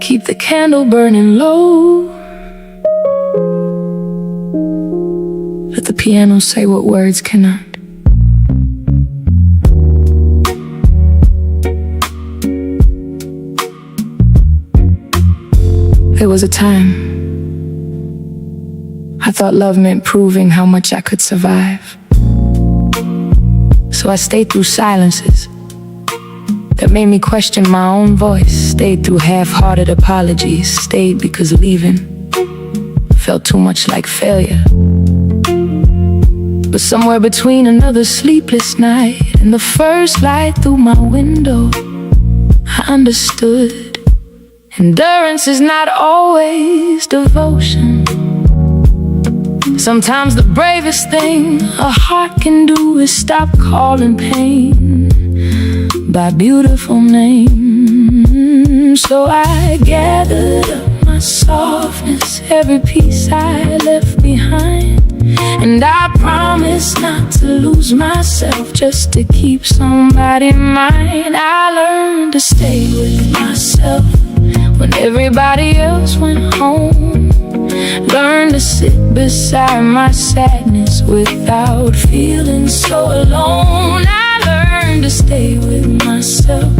Keep the candle burning low. Let the piano say what words cannot. There was a time I thought love meant proving how much I could survive. So I stayed through silences that made me question my own voice. Stayed through half-hearted apologies. Stayed because leaving felt too much like failure. But somewhere between another sleepless night and the first light through my window, I understood endurance is not always devotion. Sometimes the bravest thing a heart can do is stop calling pain by beautiful names. So I gathered up my softness, every piece I left behind, and I promised not to lose myself just to keep somebody mine. I learned to stay with myself when everybody else went home. Learned to sit beside my sadness without feeling so alone. I learned to stay with myself,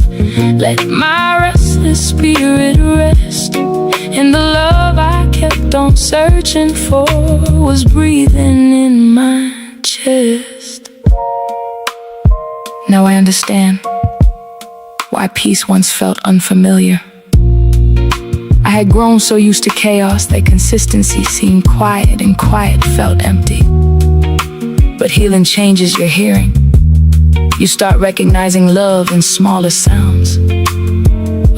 let my restless spirit rest, and the love I kept on searching for was breathing in my chest. Now I understand why peace once felt unfamiliar. I had grown so used to chaos that consistency seemed quiet and quiet felt empty. But healing changes your hearing. You start recognizing love in smaller sounds.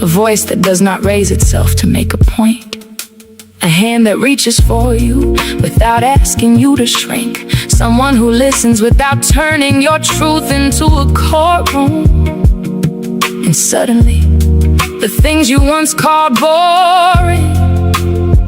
A voice that does not raise itself to make a point. A hand that reaches for you without asking you to shrink. Someone who listens without turning your truth into a courtroom. And suddenly, the things you once called boring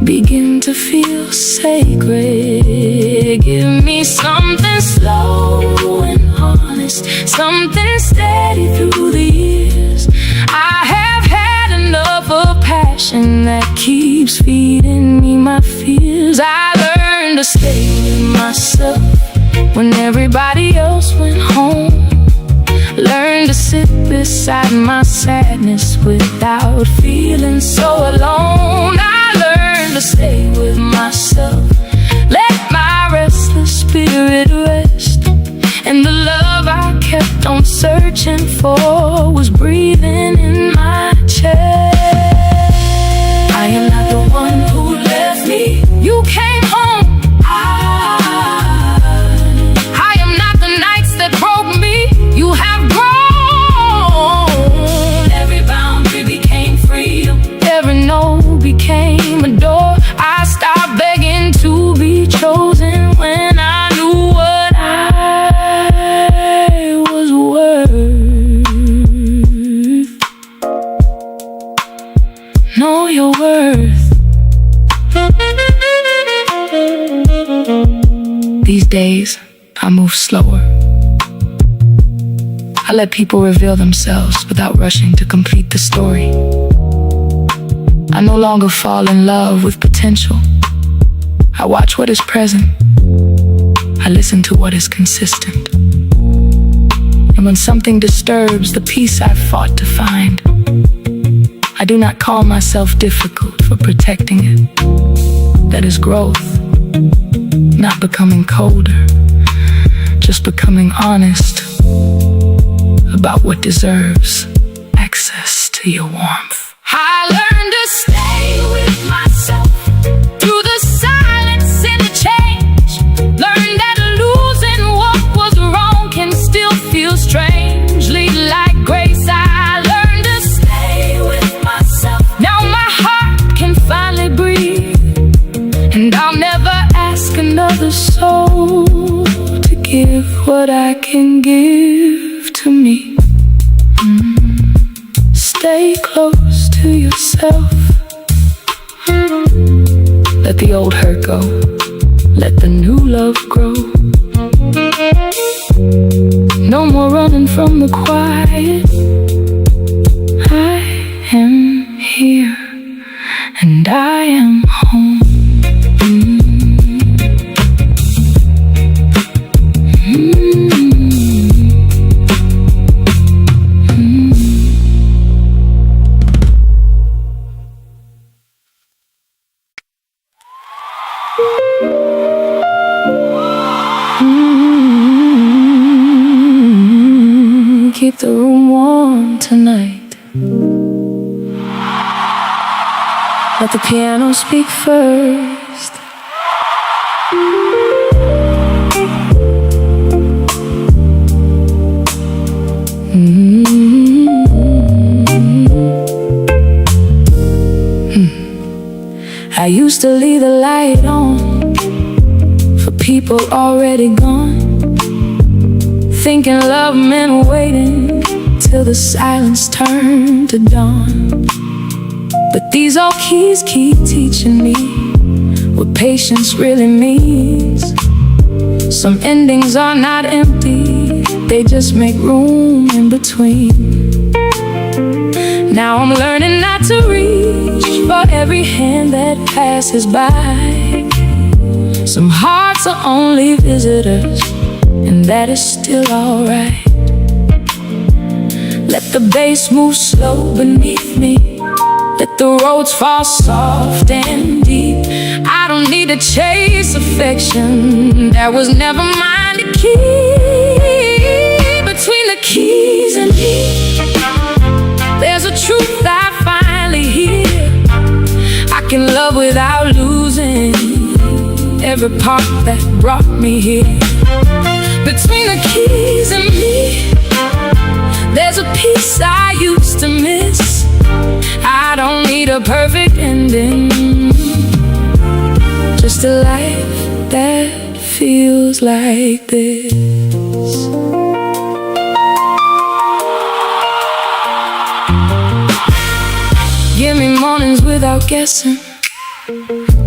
begin to feel sacred. Give me something slow and honest, something steady through the years. I have had enough of passion that keeps feeding me my fears. I learned to stay with myself when everybody else went home. Learn to sit beside my sadness without feeling so alone. I learned to stay with myself, let my restless spirit rest, and the love I kept on searching for was breathing in my chest. I am not the one who left me. You came home. I am not the nights that broke me. You have grown. Every boundary became freedom. Every no became a door. I stopped begging to be chosen when I knew what I was worth. Know your worth. These days, I move slower. I let people reveal themselves without rushing to complete the story. I no longer fall in love with potential. I watch what is present. I listen to what is consistent. And when something disturbs the peace I've fought to find, I do not call myself difficult for protecting it. That is growth, not becoming colder, just becoming honest about what deserves access to your warmth. I learned to stay with myself through the silence and the change. Learned that losing what was wrong can still feel strangely like grace. I learned to stay with myself. Now my heart can finally breathe, and I'll never ask another soul to give what I can give to me. Stay close to yourself. Let the old hurt go. Let the new love grow. No more running from the quiet. keep the room warm tonight. Let the piano speak first. I used to leave the light on for people already gone, thinking love meant waiting till the silence turned to dawn. But these old keys keep teaching me what patience really means. Some endings are not empty, they just make room in between. Now I'm learning not to reach for every hand that passes by. Some hearts are only visitors, and that is still alright. Let the bass move slow beneath me, let the roads fall soft and deep. I don't need to chase affection that was never mine to keep. Between the keys and me, there's a truth I finally hear. I can love without losing every part that brought me here. Between the keys and me, there's a piece I used to miss. I don't need a perfect ending, just a life that feels like this. Give me mornings without guessing,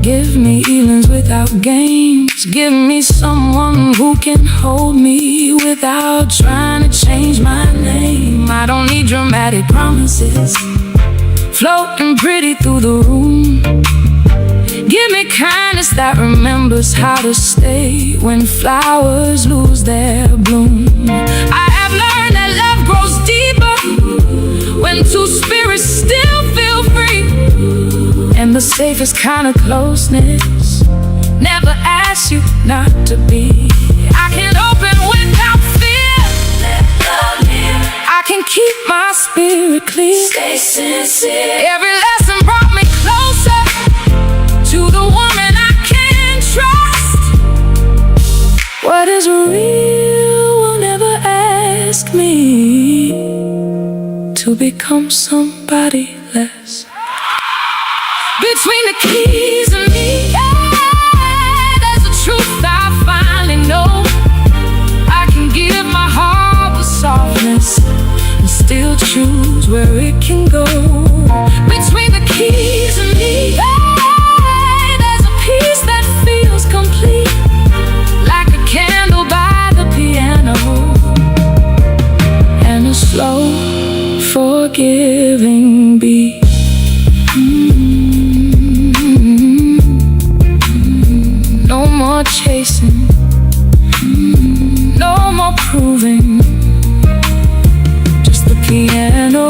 give me evenings without games. Give me someone who can hold me without trying to change my name. I don't need dramatic promises floating pretty through the room. Give me kindness that remembers how to stay when flowers lose their bloom. I have learned that love grows deeper when two spirits still feel free. And the safest kind of closeness never asks you not to be. I can open without fear, let love near. I can keep my spirit clear, stay sincere. Every lesson brought me closer to the woman I can trust. What is real will never ask me to become somebody less. Between the keys and me, yeah, there's a truth I finally know. I can give my heart with softness and still choose where it can go. Between the keys and me, yeah, there's a peace that feels complete, like a candle by the piano, and a slow, forgiving beat. No more chasing, no more proving, just the piano,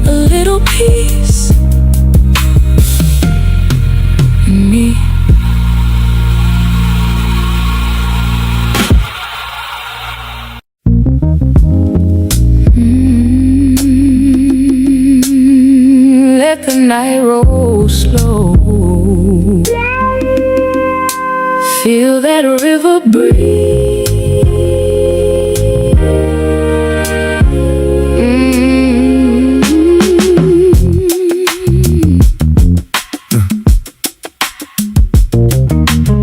a little peace in me. Let the night roll slow, feel that river breathe.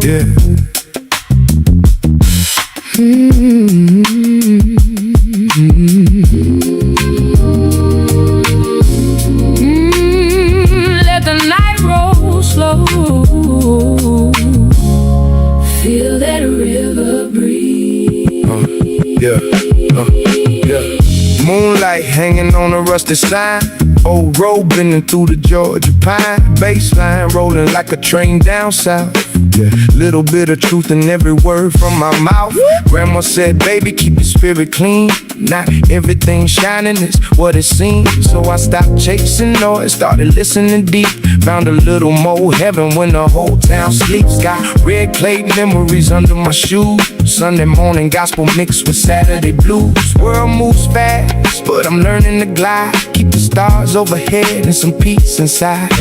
Yeah. Let the night roll slow, feel that river breathe. Yeah. Moonlight hanging on a rusty sign, old road bending through the Georgia pine. Baseline rolling like a train down south. Yeah, little bit of truth in every word from my mouth. Grandma said, baby, keep your spirit clean. Not everything shining is what it seems. So I stopped chasing noise, started listening deep. Found a little more heaven when the whole town sleeps. Got red clay memories under my shoes. Sunday morning gospel mixed with Saturday blues. World moves fast, but I'm learning to glide. Keep the stars overhead and some peace inside.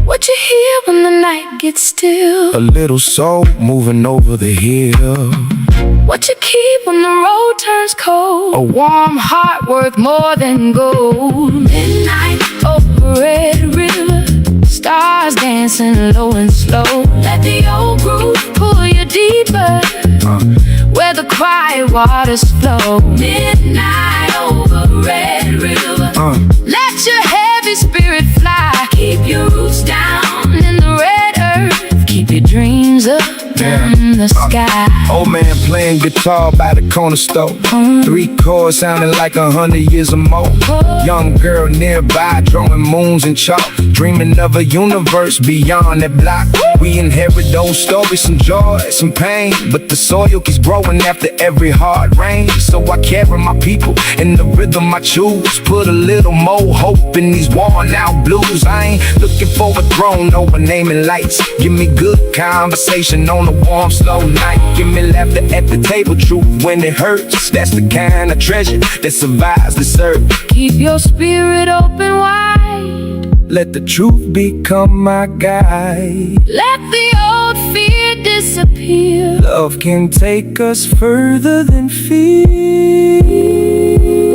What you hear when the night gets still? A little soul moving over the hill. What you keep when the road turns cold? A warm heart worth more than gold. Midnight over Red River, stars dancing low and slow. Let the old groove pull you deeper, where the quiet waters flow. Midnight over Red River, let your heavy spirit fly. Keep your roots down in the red earth, keep your dreams up in the sky. Old man playing guitar by the corner store. 3 chords sounding like 100 years or more. Young girl nearby drawing moons in chalk, dreaming of a universe beyond that block. We inherit those stories, some joy, some pain, but the soil keeps growing after every hard rain. So I carry my people in the rhythm I choose. Put a little more hope in these worn out blues. I ain't looking for a throne over naming lights. Give me good conversation on a warm, slow night. Give me laughter at the table, truth when it hurts. That's the kind of treasure that survives the search. Keep your spirit open wide, let the truth become my guide. let the old fear disappear. Love can take us further than fear.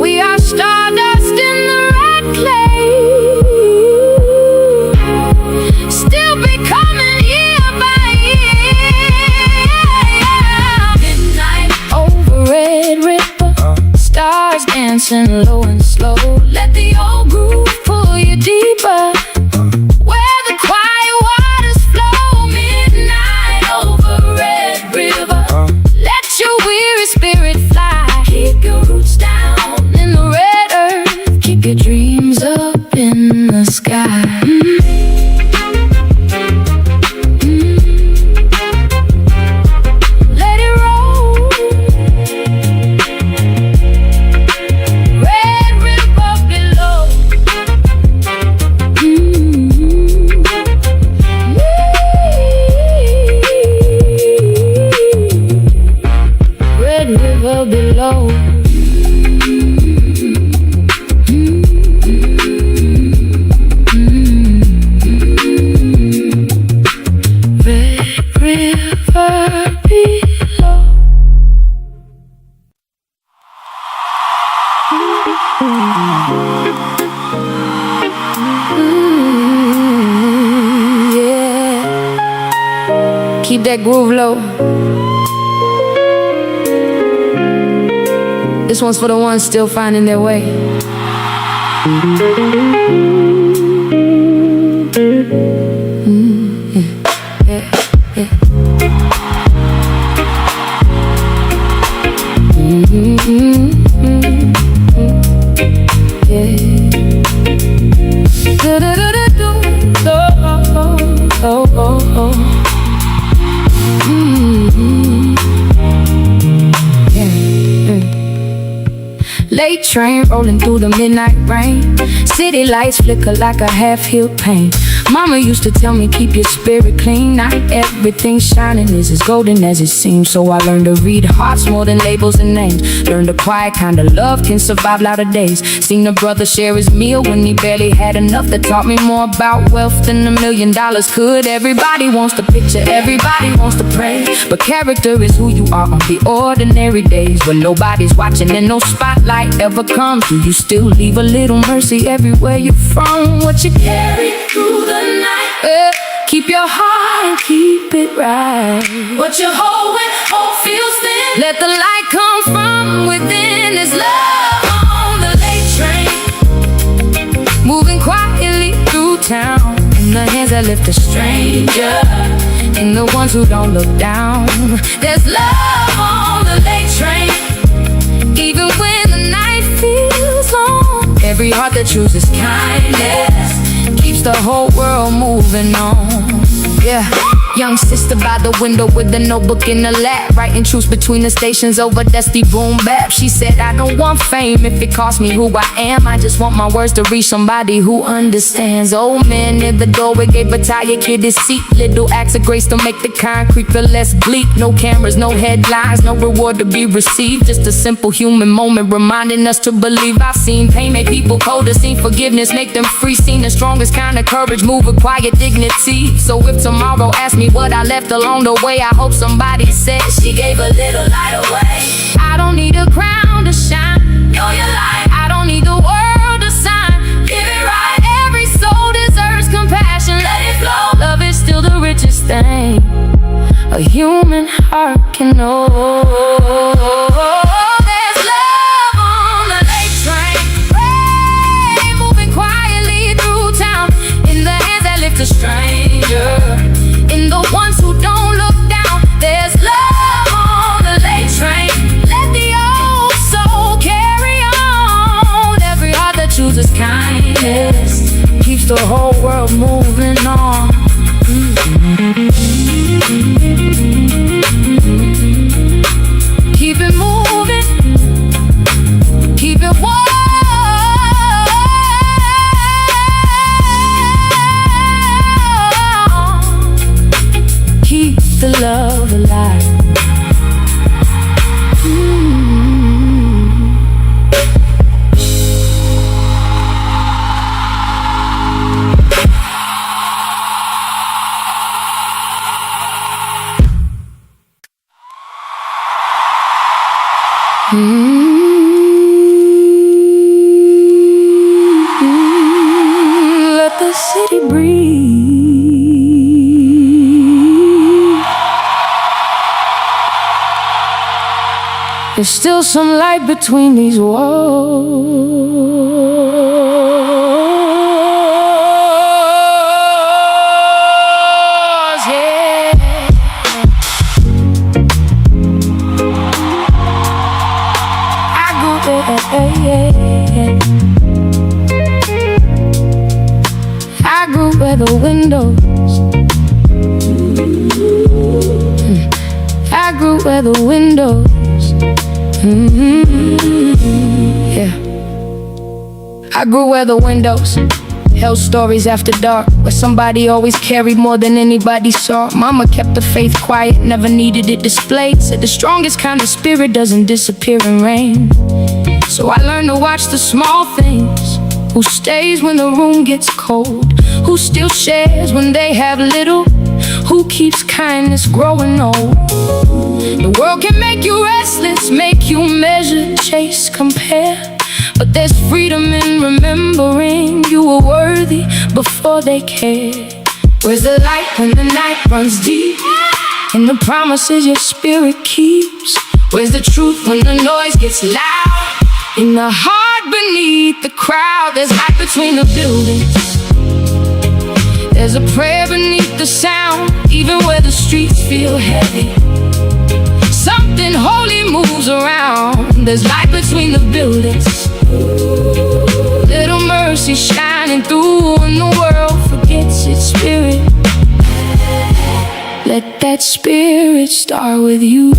We are stardust in the red clay, still becoming year by year. Midnight over Red River, stars dancing low and slow. Let the old groove pull you deeper, where the quiet waters flow. Midnight over Red River, let your weary spirit fly. Keep your roots down in the red earth, keep your dreams up in the sky. Let it roll. Red River below. Red River below. Red River below. Yeah. Keep that groove low. This one's for the ones still finding their way. Late train rolling through the midnight rain. City lights flicker like a half-healed pain. Mama used to tell me keep your spirit clean. Not everything shining is as golden as it seems. So I learned to read hearts more than labels and names. Learned a quiet kind of love can survive louder days. Seen a brother share his meal when he barely had enough. That taught me more about wealth than $1 million could. Everybody wants the picture, everybody wants to pray, but character is who you are on the ordinary days. When nobody's watching and no spotlight ever comes, do you still leave a little mercy everywhere you're from? What you carry through the night, keep your heart and keep it right. What you hold when hope feels thin, let the light come from within. There's love on the late train, moving quietly through town, in the hands that lift a stranger, and the ones who don't look down. There's love on the late train, even when the night feels long. Every heart that chooses kindness keeps the whole world moving on. Yeah, Young sister by the window with a notebook in her lap, writing truths between the stations over dusty boom bap. She said, I don't want fame if it costs me who I am. I just want my words to reach somebody who understands. Old man near the doorway gave a tired kid his seat. Little acts of grace to make the concrete feel less bleak. No cameras, no headlines, no reward to be received. Just a simple human moment reminding us to believe. I've seen pain make people colder, seen forgiveness make them free. Seen the strongest kind of courage move with quiet dignity. So if tomorrow asks me what I left along the way, I hope somebody says she gave a little light away. I don't need a crown to shine, know your light. I don't need the world to sign, give it right. Every soul deserves compassion, let it flow. Love is still the richest thing a human heart can know. There's love on the late train, rain moving quietly through town, in the hands that lift a stranger, in the ones who don't look down. There's love on the late train, let the old soul carry on. Every heart that chooses kindness keeps the whole world moving on. Keep it moving, keep it warm. Keep the love alive. Let the city breathe. There's still some light between these walls, yeah. I grew where the windows, I grew where the windows, yeah. I grew where the windows held stories after dark, where somebody always carried more than anybody saw. Mama kept the faith quiet, never needed it displayed. Said the strongest kind of spirit doesn't disappear in rain. So I learned to watch the small things. Who stays when the room gets cold? Who still shares when they have little? Who keeps kindness growing old? The world can make you restless, make you measure, chase, compare. But there's freedom in remembering you were worthy before they cared. Where's the light when the night runs deep? And the promises your spirit keeps. Where's the truth when the noise gets loud? In the heart beneath the crowd, there's light between the buildings. There's a prayer beneath the sound, even where the streets feel heavy. Something holy moves around. There's light between the buildings. Little mercy shining through when the world forgets its spirit. Let that spirit start with you.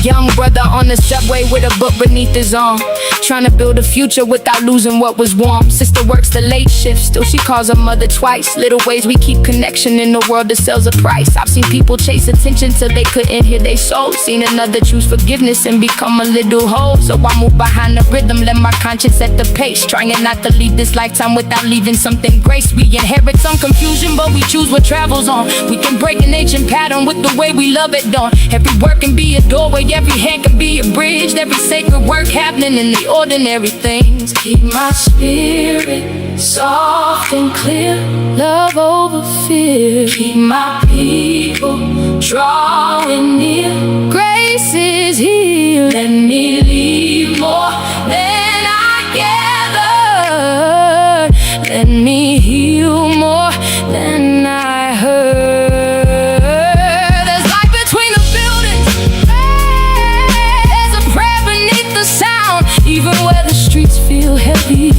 Young brother on the subway with a book beneath his arm, trying to build a future without losing what was warm. Sister works the late shift, still she calls her mother twice. Little ways we keep connection in a world that sells a price. I've seen people chase attention till they couldn't hear their soul. Seen another choose forgiveness and become a little whole. So I move behind the rhythm, let my conscience set the pace. Trying not to leave this lifetime without leaving something grace. We inherit some confusion, but we choose what travels on. We can break an ancient pattern with the way we love it done. Every word can be a doorway, every hand can be a bridge. Every sacred work happening in the ordinary things. Keep my spirit soft and clear, love over fear. Keep my people drawing near, grace is here. Let me leave more than I gathered. Let me heal more than I heard. There's light between the buildings, there's a prayer beneath the streets feel heavy.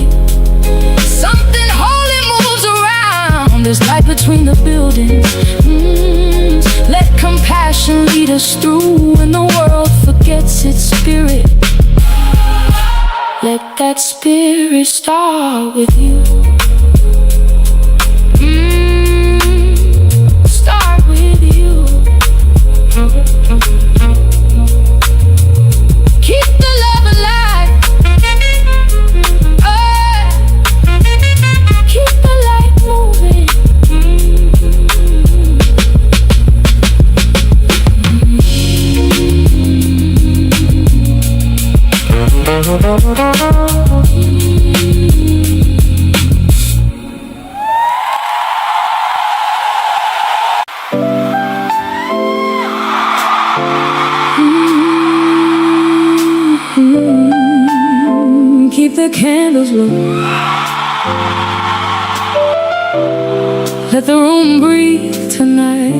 Something holy moves around. There's light between the buildings. Let compassion lead us through when the world forgets its spirit. Let that spirit start with you. Start with you. Keep the love alive. Keep the light moving. Keep the candles low. Let the room breathe tonight.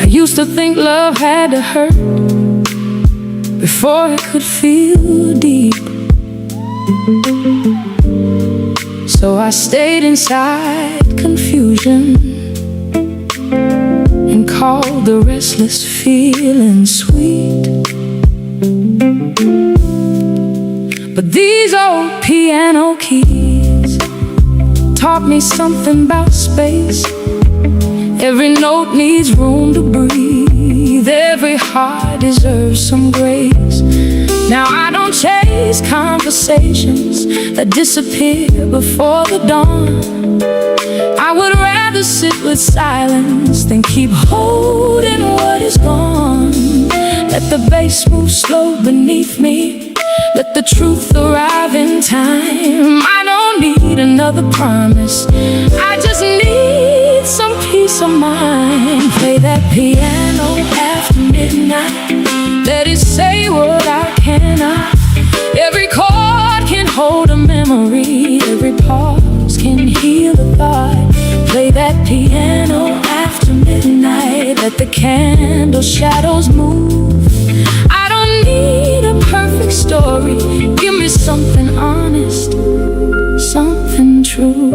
I used to think love had to hurt before it could feel deep. So I stayed inside confusion and called the restless feeling sweet. But these old piano keys taught me something about space. Every note needs room to breathe. Every heart deserves some grace. Now I don't chase conversations that disappear before the dawn. I would rather sit with silence than keep holding what is gone. Let the bass move slow beneath me. Let the truth arrive in time. I don't need another promise. I just need some peace of mind. Play that piano after midnight. Let it say what I cannot. Every chord can hold a memory. Every pause can heal a thought. Play that piano after midnight. Let the candle shadows move. I don't need a perfect story. Give me something honest, something true.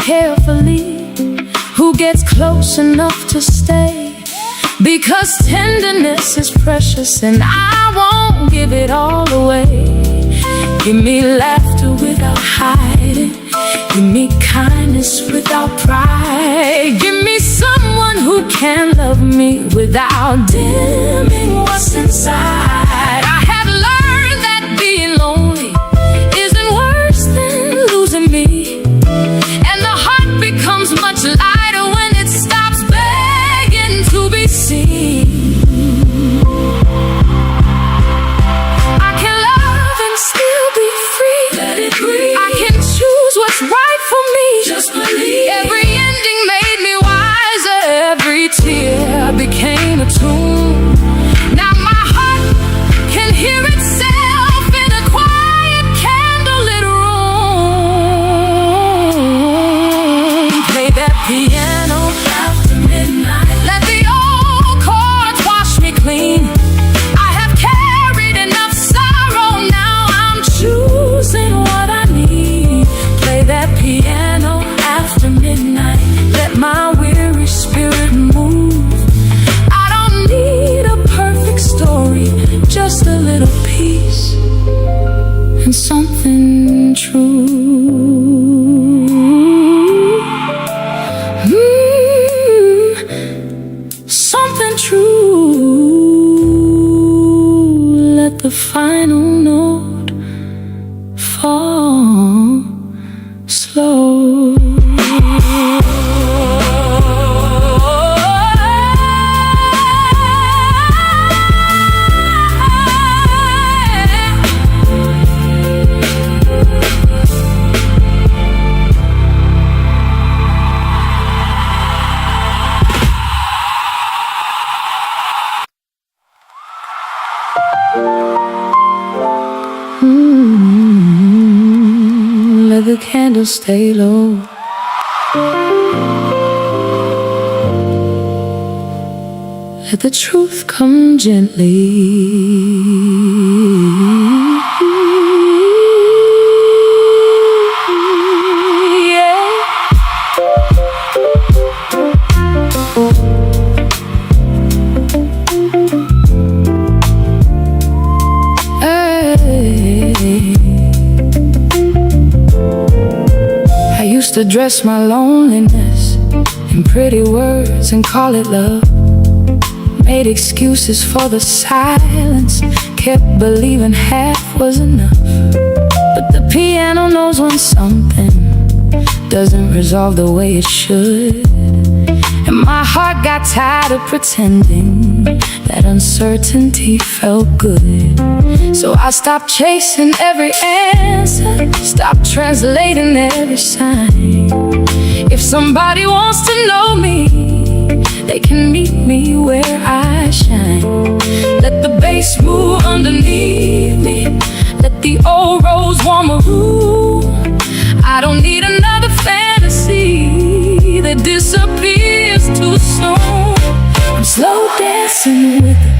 Carefully, who gets close enough to stay, because tenderness is precious and I won't give it all away. Give me laughter without hiding. Give me kindness without pride. Give me someone who can love me without dimming what's inside. I have learned that being lonely isn't worse than losing me. Becomes much lighter when it stops begging to be seen. I can love and still be free. Let it breathe. I can choose what's right for me. Just believe. Every ending made me wiser. Every tear became a tune. Now my heart can hear itself in a quiet candlelit room. Play that piano after midnight. Let the old chords the candles stay low. Let the truth come gently. I used to dress my loneliness in pretty words and call it love. Made excuses for the silence, kept believing half was enough. But the piano knows when something doesn't resolve the way it should. And my heart got tired of pretending that uncertainty felt good. So I stopped chasing every answer, stopped translating every sign. If somebody wants to know me, they can meet me where I shine. Let the bass move underneath me, let the old rose warm a room. I don't need another fantasy that disappears too soon. I'm slow dancing with the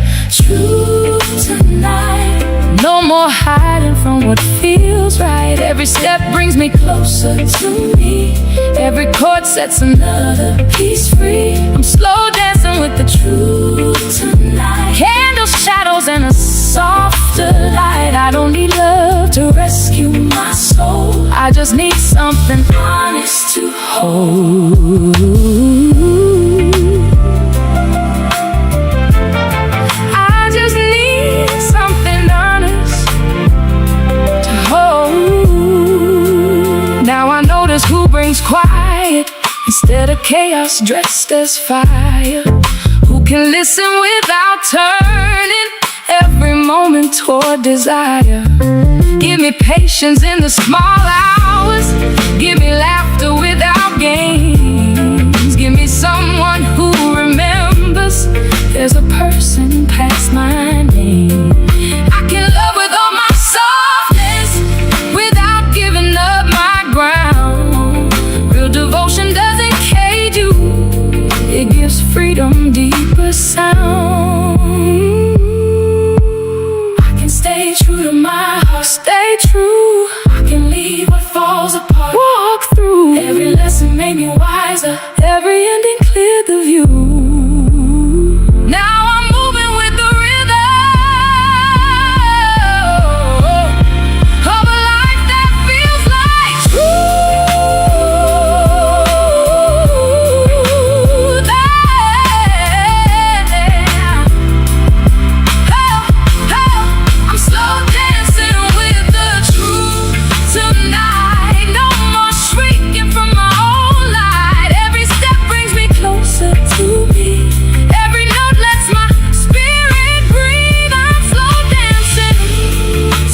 truth tonight. No more hiding from what feels right. Every step brings me closer to me. Every chord sets another piece free. I'm slow dancing with the truth tonight. Candles, shadows, and a softer light. I don't need love to rescue my soul. I just need something honest to hold. I just need something honest to hold. Now I notice who brings quiet instead of chaos dressed as fire. Who can listen without turning every moment toward desire. Give me patience in the small hours. Give me laughter without games. Give me someone who remembers there's a person past my name. I can love with all my softness without giving up my ground. Real devotion doesn't cage you, it gives freedom deeper sound. I can stay true to my heart, stay true. I can leave what falls apart, walk through. Every lesson made me wiser, every ending cleared the view. Now I'm moving with the rhythm of a life that feels like truth. I'm slow dancing with the truth tonight. No more shrinking from my own light. Every step brings me closer to me. Every note lets my spirit breathe. I'm slow dancing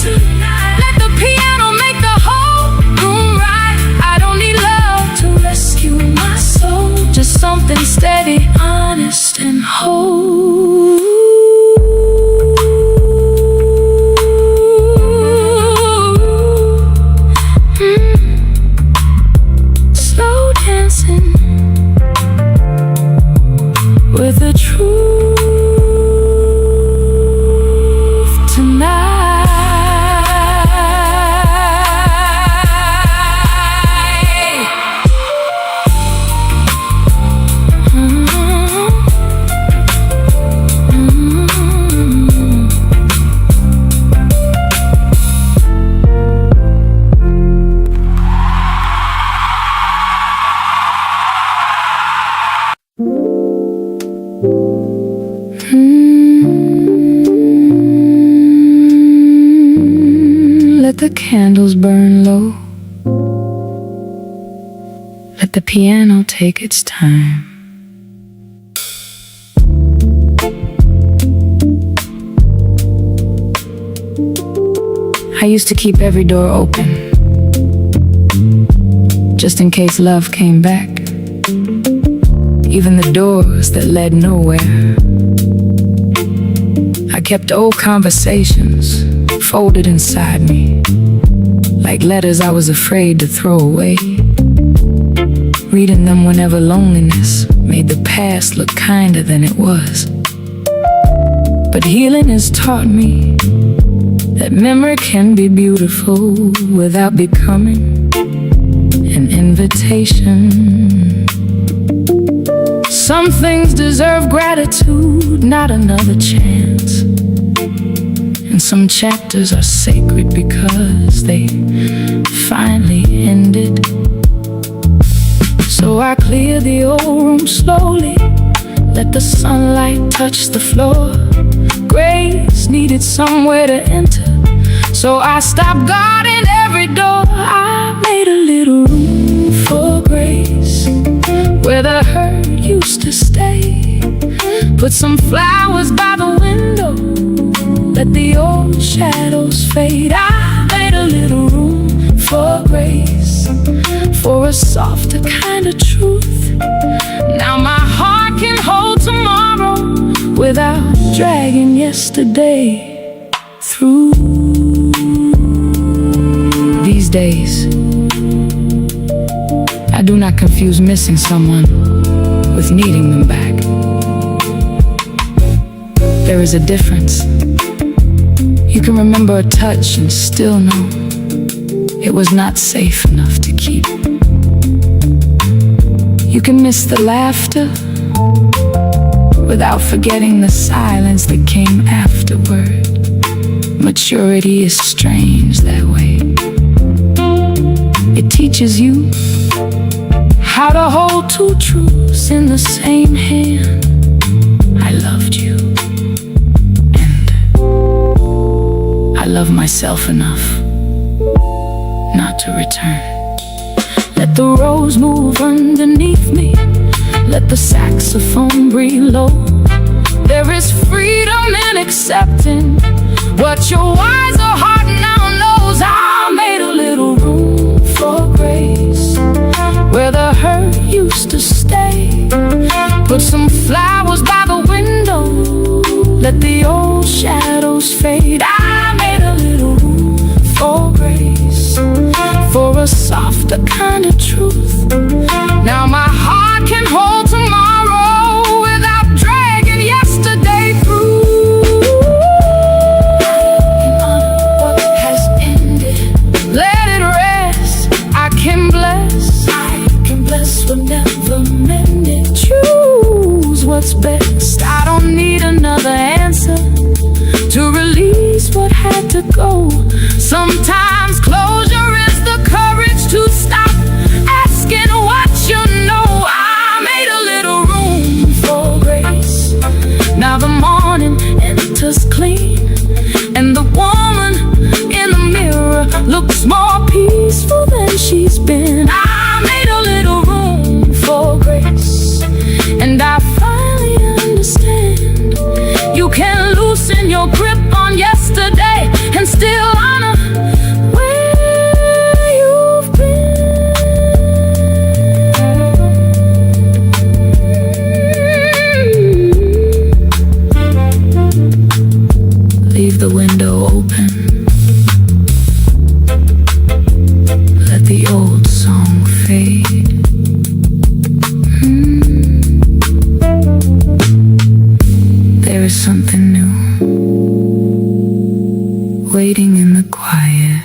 tonight. Let the piano make the whole room right. I don't need love to rescue my soul, just something steady, honest, and whole. Slow dancing with the truth tonight. Let the candles burn low. Let the piano take its time. I used to keep every door open, just in case love came back. Even the doors that led nowhere. I kept old conversations folded inside me, like letters I was afraid to throw away. Reading them whenever loneliness made the past look kinder than it was. But healing has taught me that memory can be beautiful without becoming an invitation. Some things deserve gratitude, not another chance. And some chapters are sacred because they finally ended. So I clear the old room slowly, let the sunlight touch the floor. Grace needed somewhere to enter, so I stopped guarding every door. I made a little room for grace where the hurt used to stay. Put some flowers by the window, let the old shadows fade. I made a little room for grace, for a softer kind of truth. Now my heart can hold tomorrow without dragging yesterday through. These days, I do not confuse missing someone with needing them back. There is a difference. You can remember a touch and still know it was not safe enough to keep. You can miss the laughter without forgetting the silence that came afterward. Maturity is strange that way. It teaches you how to hold two truths in the same hand. I loved you, and I love myself enough not to return. Let the rose move underneath me, let the saxophone breathe low. There is freedom in accepting what your wiser heart now knows. I made a little room for grace where the hurt used to stay. Put some flowers by the window, let the old shadows fade. I made a little room for grace, for a softer kind of truth. Now my heart can hold tomorrow without dragging yesterday through. What has ended, let it rest. I can bless what never mended. Choose what's best. I don't need another answer to release what had to go. Sometimes closure is the courage to stop asking what you know. I made a little room for grace. Now the morning enters clean, and the woman in the mirror looks more peaceful than she's been. I made a little room for grace, and I finally understand you can loosen your grip on yesterday and still honor where you've been. Leave the window open, let the old song fade. There is something new waiting in the quiet.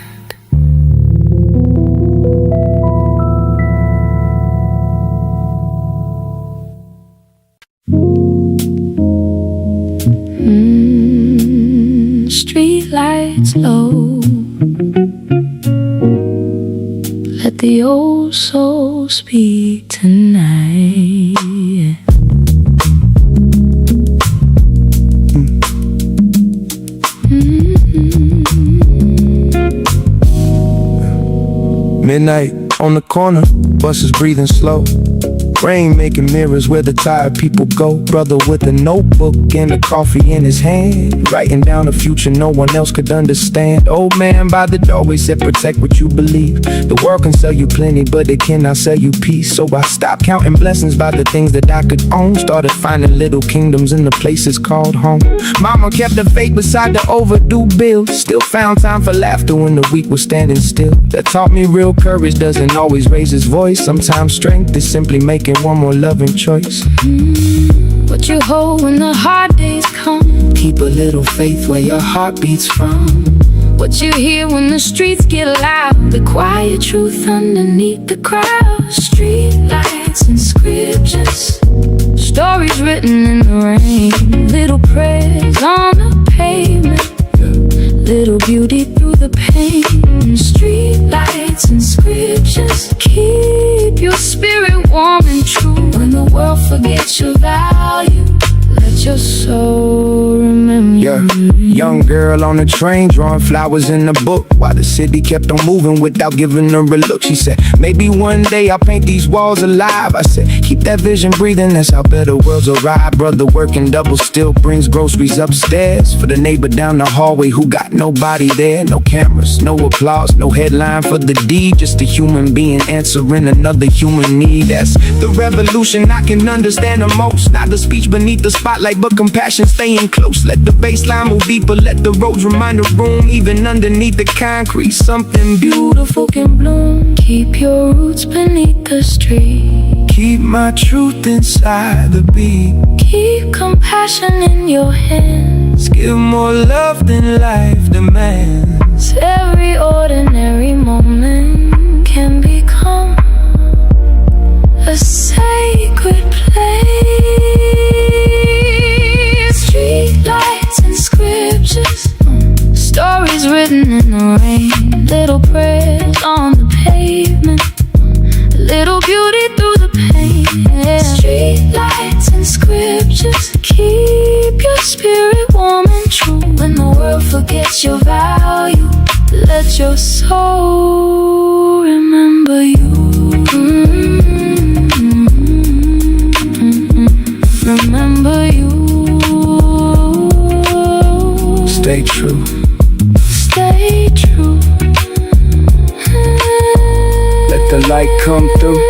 Street lights low, let the old soul speak tonight. Midnight on the corner, buses breathing slow. Rain making mirrors where the tired people go. Brother with a notebook and a coffee in his hand, writing down a future no one else could understand. Old man by the doorway said protect what you believe. The world can sell you plenty, but it cannot sell you peace. So I stopped counting blessings by the things that I could own. Started finding little kingdoms in the places called home. Mama kept the faith beside the overdue bills. Still found time for laughter when the weak was standing still. That taught me real courage doesn't always raise its voice. Sometimes strength is simply making one more loving choice. What you hold when the hard days come. Keep a little faith where your heart beats from. What you hear when the streets get loud. The quiet truth underneath the crowd. Street lights and scriptures, stories written in the rain. Little prayers on the pavement, little beauty through the pain. Street lights and scriptures keep your spirit warm and true. When the world forgets your value, let your soul remember you. Young girl on the train drawing flowers in the book, while the city kept on moving without giving her a look. She said, maybe one day I'll paint these walls alive. I said, keep that vision breathing, that's how better worlds arrive. Brother working double still brings groceries upstairs for the neighbor down the hallway who got nobody there. No cameras, no applause, no headline for the deed, just a human being answering another human need. That's the revolution I can understand the most. Not the speech beneath the spotlight, but compassion staying close. Let the baseline move deeper, let the roads remind the room. Even underneath the concrete, something beautiful can bloom. Keep your roots beneath the street. Keep my truth inside the beat. Keep compassion in your hands. Give more love than life demands. Every ordinary moment can become a sacred place. Street lights and scriptures, stories written in the rain. Little prayers on the pavement, little beauty through the pain. Street lights and scriptures keep your spirit warm and true. When the world forgets your value, let your soul remember you. Remember you. Stay true. Stay true. Let the light come through.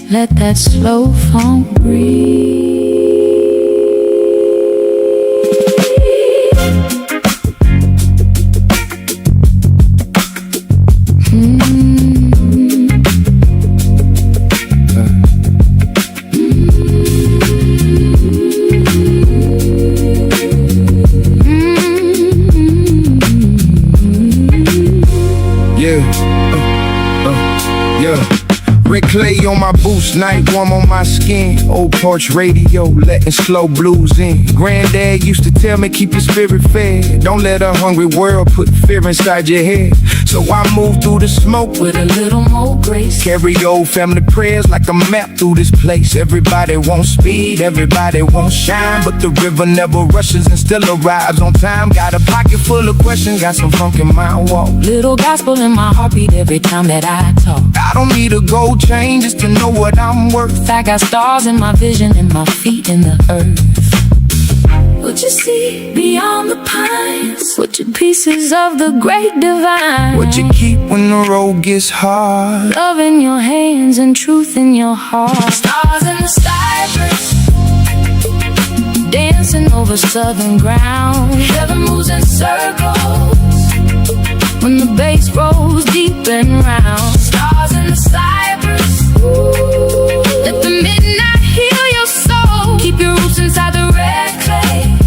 Let that slow funk breathe. Red clay on my boots, night warm on my skin. Old porch radio, letting slow blues in. Granddad used to tell me, keep your spirit fed. Don't let a hungry world put fear inside your head. So I move through the smoke with a little more grace. Carry old family prayers like a map through this place. Everybody wants speed, everybody wants shine, but the river never rushes and still arrives on time. Got a pocket full of questions, got some funk in my walk. Little gospel in my heartbeat every time that I talk. I don't need a gold chain just to know what I'm worth. I got stars in my vision and my feet in the earth. What you see beyond the pines, what you pieces of the great divine. What you keep when the road gets hard. Love in your hands and truth in your heart. Stars in the cypress, dancing over southern ground. Heaven moves in circles when the bass rolls deep and round. Stars in the cypress, let the midnight heal your soul. Keep your roots inside the red clay,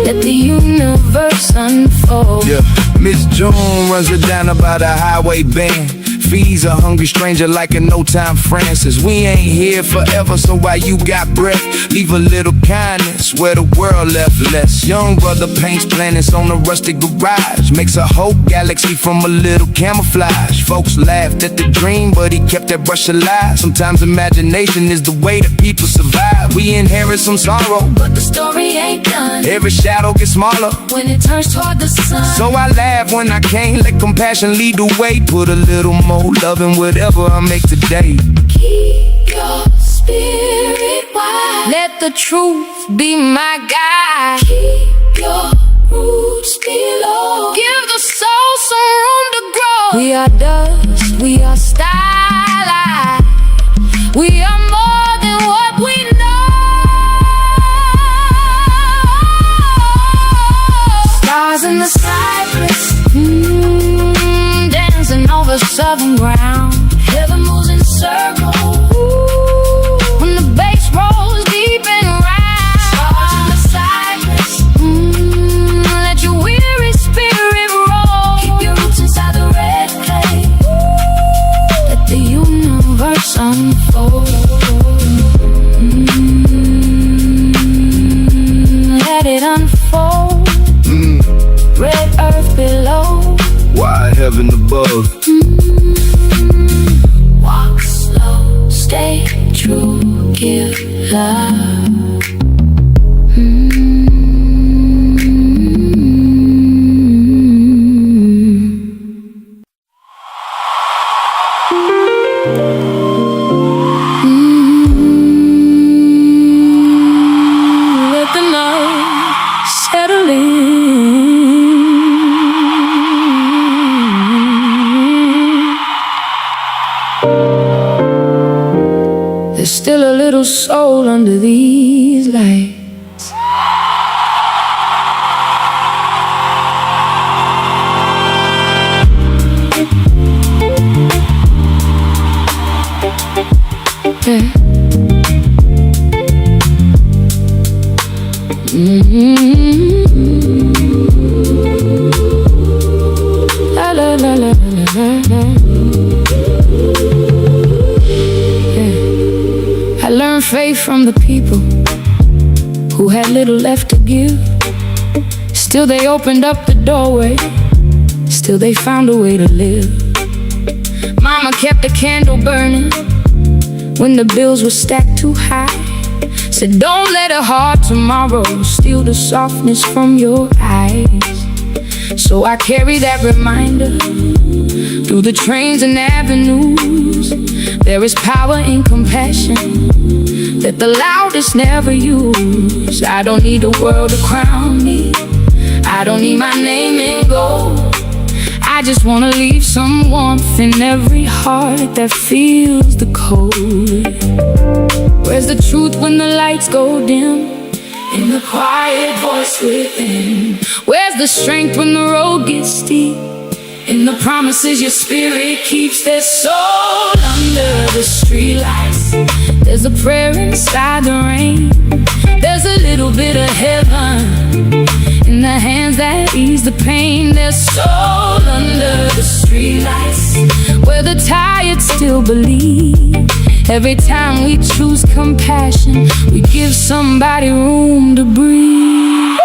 let the universe unfold. Yeah, Miss June runs her down about a highway band. feeds a hungry stranger like a no-time Francis. We ain't here forever, so while you got breath, leave a little kindness where the world left less. Young brother paints planets on a rustic garage, makes a whole galaxy from a little camouflage. Folks laughed at the dream, but he kept that brush alive. Sometimes imagination is the way that people survive. We inherit some sorrow, but the story ain't done. Every shadow gets smaller when it turns toward the sun. So I laugh when I can't, let compassion lead the way. Put a little more love in whatever I make today. Keep your spirit wide, let the truth be my guide. Keep your roots below, give the soul some room to grow. We are dust, we are starlight, we are more than what we know. Stars in the cypress, dancing over southern ground. Heaven moves in circles when the bass rolls deep and round. Stars in the cypress, let your weary spirit roll. Keep your roots inside the red clay, let the universe unfold. Let it unfold. Red earth below, wide heaven above. Walk slow, stay true, give love. Let the night settle in. There's still a little soul under these lights. Yeah. La la la la la la. I learned faith from the people who had little left to give. Still they opened up the doorway, still they found a way to live. Mama kept the candle burning when the bills were stacked too high. Said don't let a hard tomorrow steal the softness from your eyes. So I carry that reminder through the trains and avenues. There is power in compassion that the loudest never use. I don't need the world to crown me, I don't need my name in gold. I just wanna leave some warmth in every heart that feels the cold. Where's the truth when the lights go dim? In the quiet voice within. Where's the strength when the road gets steep? In the promises your spirit keeps. There's soul under the streetlights, there's a prayer inside the rain. There's a little bit of heaven in the hands that ease the pain. There's soul under the streetlights, where the tired still believe. Every time we choose compassion, we give somebody room to breathe.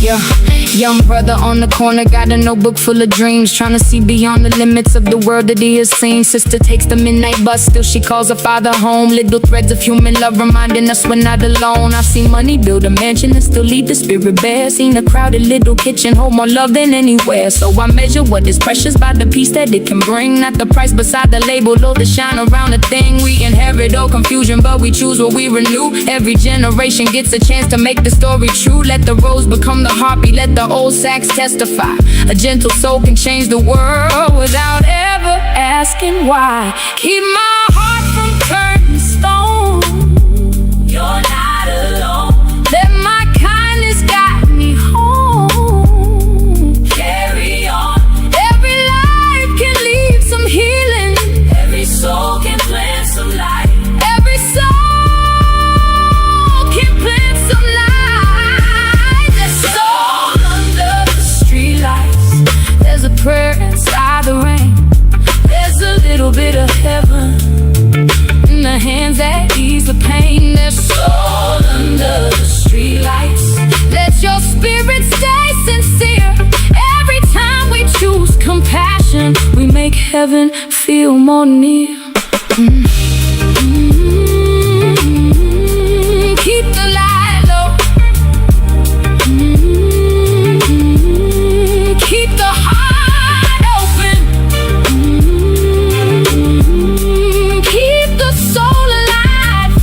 Yeah. Young brother on the corner got a notebook full of dreams, trying to see beyond the limits of the world that he has seen. Sister takes the midnight bus, still she calls her father home. Little threads of human love reminding us we're not alone. I've seen money build a mansion and still leave the spirit bare. Seen a crowded little kitchen hold more love than anywhere. So I measure what is precious by the peace that it can bring, not the price beside the label or the shine around the thing. We inherit all confusion, but we choose what we renew. Every generation gets a chance to make the story true. Let the rose become the heartbeat, let the old sax testify. A gentle soul can change the world without ever asking why. Keep my heart from turning stone. You're not alone. Let my kindness guide me home. Carry on. Every life can leave some healing. Every soul can plant some light. Every soul make heaven feel more near. Keep the light low. Keep the heart open. Keep the soul alive.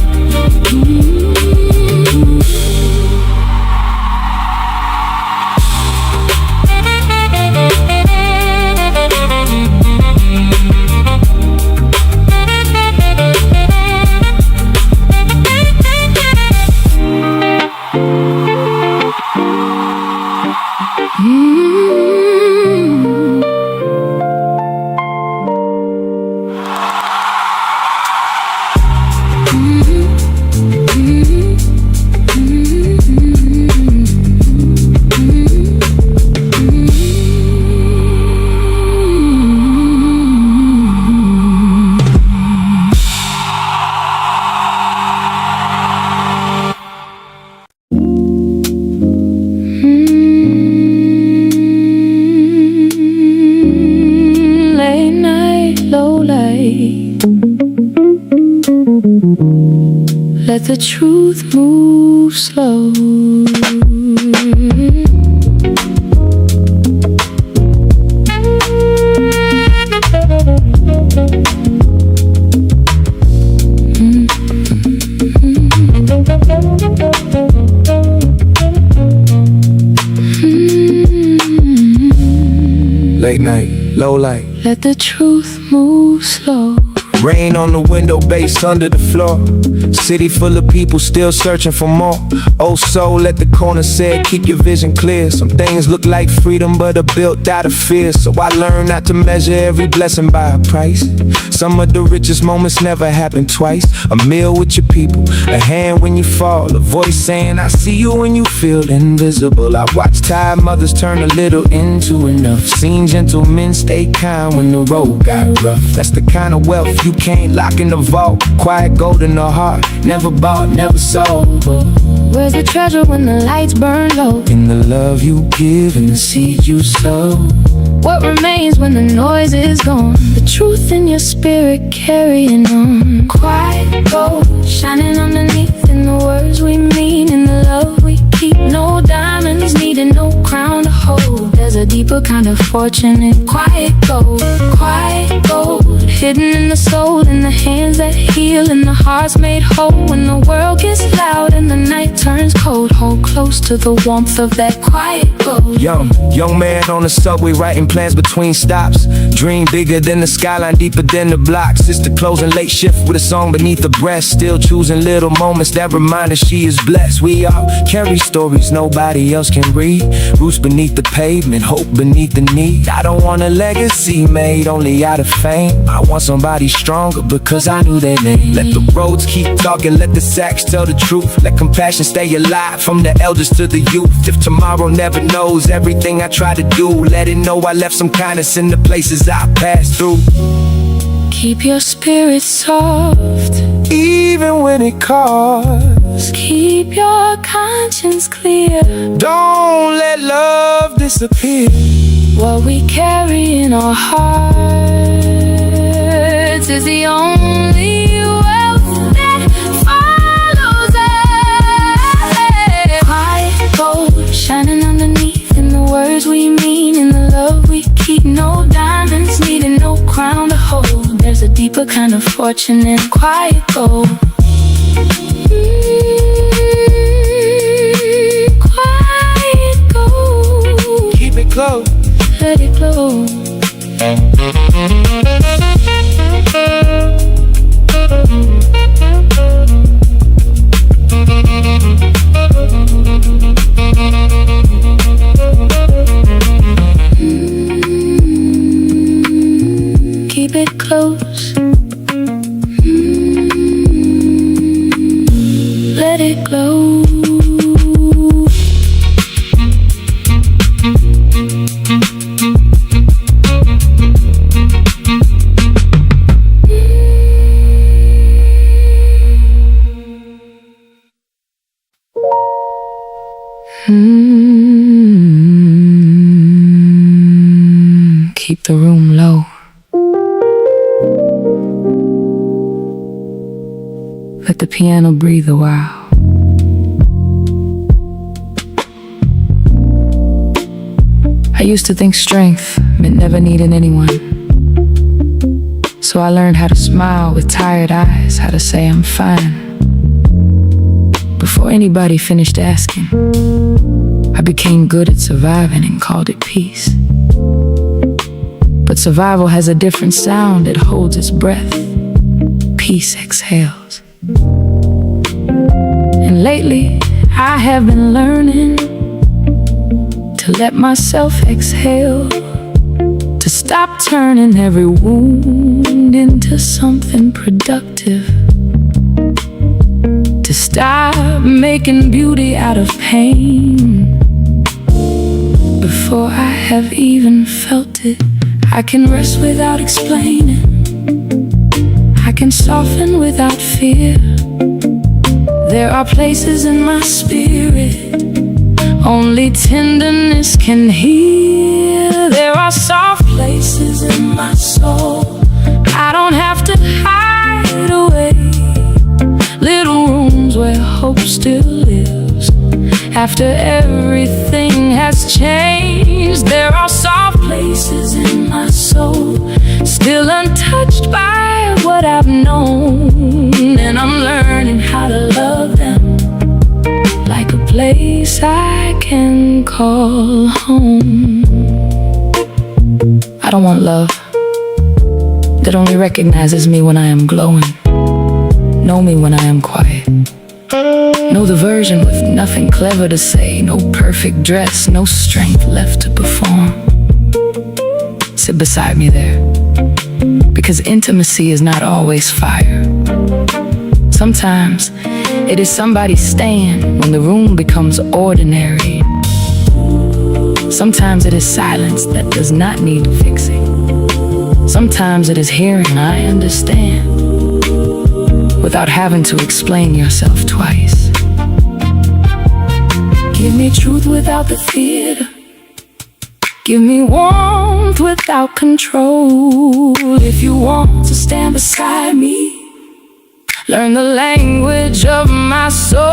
Late night, low light. Let the truth move slow. Late night, low light. Let the truth move slow. Rain on the window, bass under the floor. City full of people still searching for more. Old soul at the corner said, keep your vision clear. Some things look like freedom but are built out of fear. So I learned not to measure every blessing by a price. Some of the richest moments never happen twice. A meal with your people, a hand when you fall, a voice saying I see you when you feel invisible. I watched tired mothers turn a little into enough. Seen gentlemen stay kind when the road got rough. That's the kind of wealth you can't lock in the vault. Quiet gold in the heart, never bought, never sold. Where's the treasure when the lights burn low? In the love you give and the seed you sow. What remains when the noise is gone? The truth in your spirit carrying on. Quiet gold shining underneath in the words we mean, in the love we keep. No diamonds needing no crown to hold. There's a deeper kind of fortune in quiet gold. Quiet gold hidden in the soul, in the hands that heal, in the hearts made whole. When the world gets loud and the night turns cold, hold close to the warmth of that quiet gold. Young man on the subway writing plans between stops. Dream bigger than the skyline, deeper than the blocks. Sister closing late shift with a song beneath her breast. Still choosing little moments that remind her she is blessed. We all carry stories nobody else can read. Roots beneath the pavement, hope beneath the need. I don't want a legacy made only out of fame. I want somebody stronger because I knew their name. Let the roads keep talking, let the sax tell the truth. Let compassion stay alive from the elders to the youth. If tomorrow never knows everything I try to do, let it know I left some kindness in the places I passed through. Keep your spirit soft, even when it costs. keep your conscience clear. Don't let love disappear. What we carry in our hearts is the only wealth that follows us. Quiet gold shining underneath in the words we mean, in the love we keep. No diamonds needing no crown to hold. There's a deeper kind of fortune in quiet gold. Quiet gold. Keep it close. Let it glow. Keep it close. Let it glow. Keep the room low. let the piano breathe a while. I used to think strength meant never needing anyone. So I learned how to smile with tired eyes, how to say I'm fine before anybody finished asking. I became good at surviving and called it peace. But survival has a different sound, it holds its breath. Peace exhales. And lately I have been learning to let myself exhale, to stop turning every wound into something productive, to stop making beauty out of pain. Before I have even felt it, I can rest without explaining. I can soften without fear. There are places in my spirit only tenderness can heal. There are soft places in my soul I don't have to hide away. Little rooms where hope still lives after everything has changed. There are soft places in my soul still untouched by what I've known, and I'm learning how to love them like a place I can call home. I don't want love that only recognizes me when I am glowing. Know me when I am quiet. Know the version with nothing clever to say, no perfect dress, no strength left to perform. Sit beside me there, because intimacy is not always fire. Sometimes it is somebody's stand when the room becomes ordinary. Sometimes it is silence that does not need fixing. Sometimes it is hearing I understand without having to explain yourself twice. Give me truth without the theater. Give me warmth without control. If you want to stand beside me, learn the language of my soul.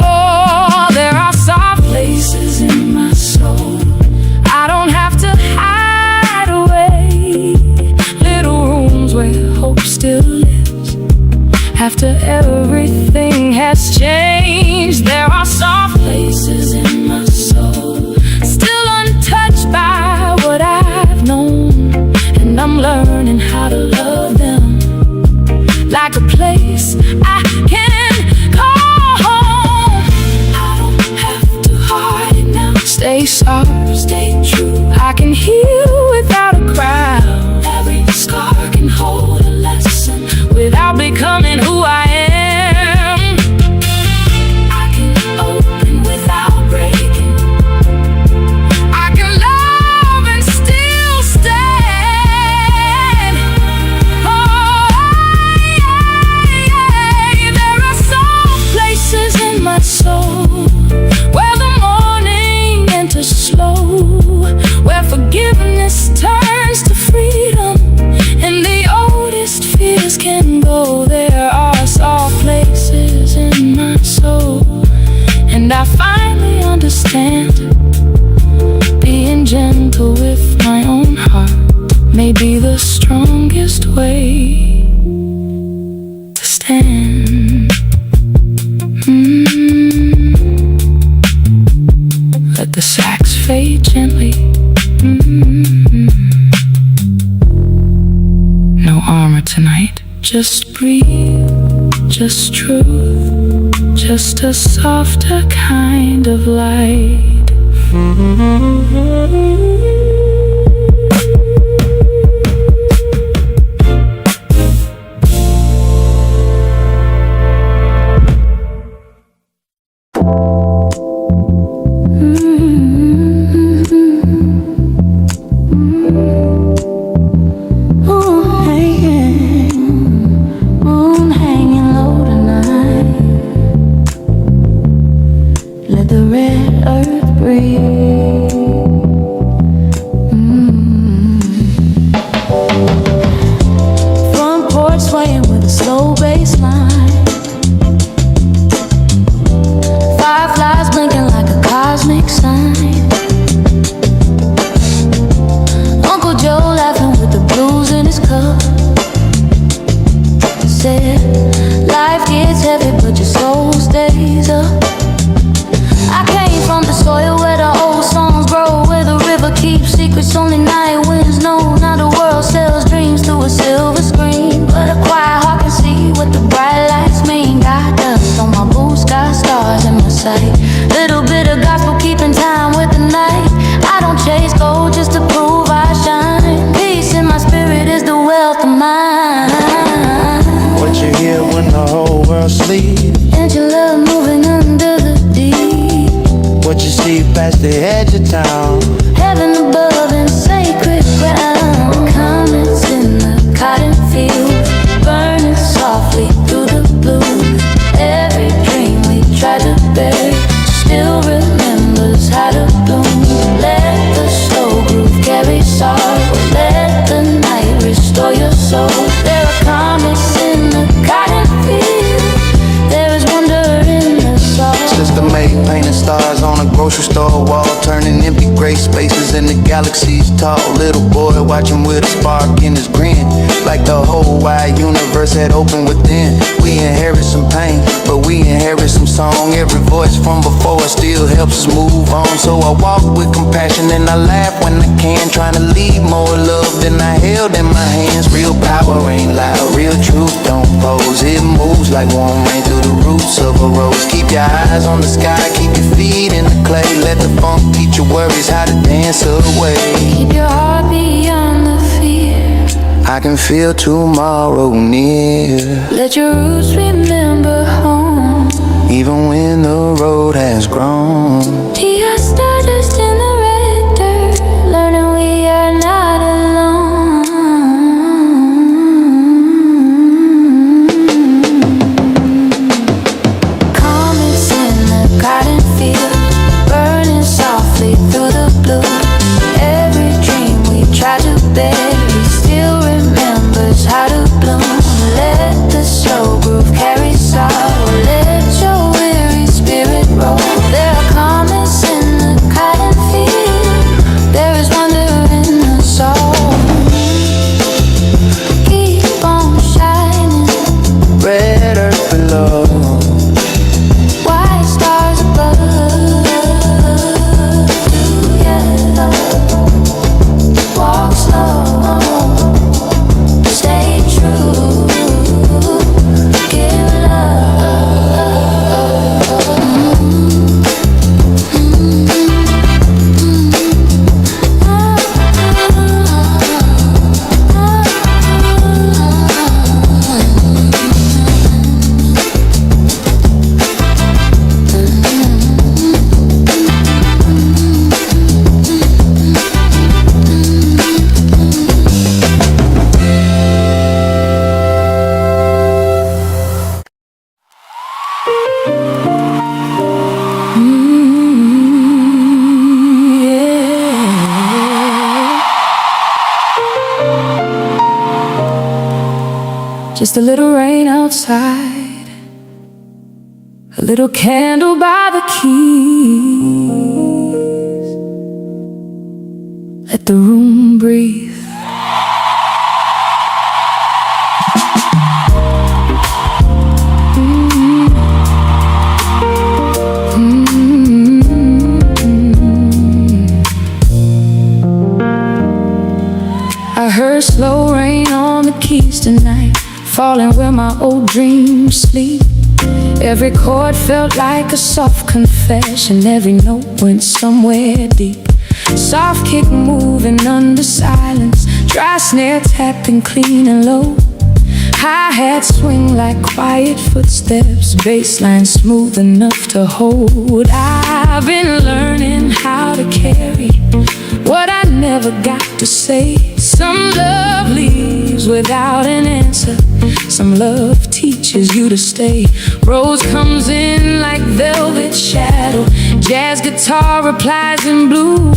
There are soft places in my soul I don't have to hide away. Little rooms where hope still lives after everything has changed. There are soft places in my soul still untouched by what I've known, and I'm learning how to love them like a place I can call home. I don't have to hide it now. Stay soft, stay true. I can heal without a crown. Every scar can hold a lesson without becoming who I am. I can open without breaking. I can love and still stand. Oh, yeah. There are some places in my soul where the morning enters slow, where forgiveness turns to freedom and the oldest fears can go. There are soft places in my soul, and I finally understand being gentle with my own heart may be the strongest way to stand. Let the sax fade gently. No armor tonight, just breathe, just truth, just a softer kind of light. Let the red earth breathe. said, life gets heavy but your soul stays up. I came from the soil where the old songs grow, where the river keeps secrets only night winds know. Now the world sells dreams through a silver screen, but a quiet heart can see what the bright lights mean. Got dust on my boots, got stars in my sight. Little bit of gospel keeping time with the night. I don't chase gold just to prove I shine. Peace in my spirit is the wealth of mine. What you hear when the whole world sleeps? And your love moving under the deep. What you see past the edge of town? Heaven above and sacred ground. Comets in the cotton field, burning softly through the blue. Every dream we tried to bury still remembers how to bloom. Let the slow groove carry sorrow. Let the night restore your soul. There are comets in the cotton field. There is wonder in the soul. Sister May painting stars on a grocery store wall, turning empty gray spaces into galaxies tall. Little boy watching with a spark in his grin, like the whole wide universe had opened within. We inherit some pain, but we inherit some song. Every voice from before us still helps us move on. So I walk with compassion and I laugh when I can, trying to leave more love than I held in my hands. Real power ain't loud, real truth don't pose. It moves like warm rain through the roots of a rose. Keep your eyes on the sky, keep your feet in the clay. Let the funk teach your worries how to dance away. Keep your heart beyond the fear. I can feel tomorrow near. Let your roots remember home. Even when the road has grown. We are stardust in the red dirt, learning we are not alone. Comets in the cotton field, burning softly through the blue. Every dream we try to bury still remembers how to bloom. Let the slow groove carry sorrow. Let your weary spirit roll. There are comets in the cotton field. There is wonder in the soul. Keep on shining. Red earth below. White stars above. Together. Walk slow. Stay true. Give love. Just a little rain outside, a little candle by the keys. Let the room breathe. I heard slow rain on the keys tonight, falling where my old dreams sleep. Every chord felt like a soft confession, every note went somewhere deep. Soft kick moving under silence, dry snare tapping clean and low. Hi-hat swing like quiet footsteps, bassline smooth enough to hold. I've been learning how to carry what I never got to say. Some love leaves without an answer, some love teaches you to stay. Rose comes in like velvet shadow, jazz guitar replies in blue,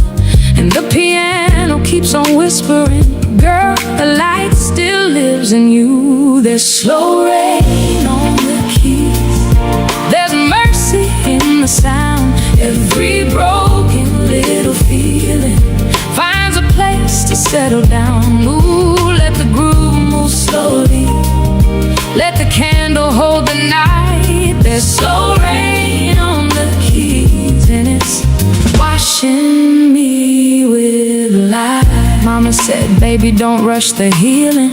and the piano keeps on whispering, girl, the light still lives in you. There's slow rain on the keys, there's mercy in the sound. Every broken little feeling finds a place to settle down. Ooh, let the groove move slowly. Let the candle hold the night. There's slow rain on the keys, and it's washing me with light. Mama said, baby, don't rush the healing.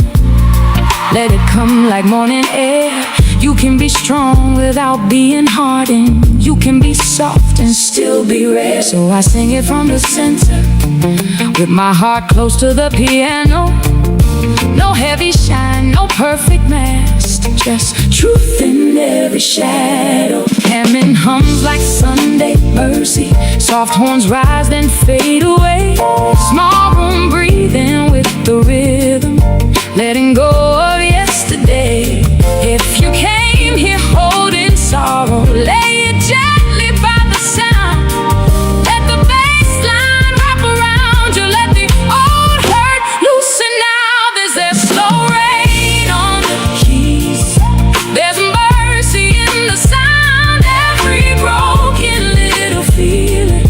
Let it come like morning air. You can be strong without being hardened. You can be soft and still be rare. So I sing it from the center, with my heart close to the piano. No heavy shine, no perfect mask, just truth in every shadow. Hammond hums like Sunday mercy. Soft horns rise then fade away. Small room breathing with the rhythm, letting go of yesterday. If you came here holding sorrow, lay it gently by the sound. Let the bass line wrap around you. Let the old hurt loosen now. There's slow rain on the keys. There's mercy in the sound. Every broken little feeling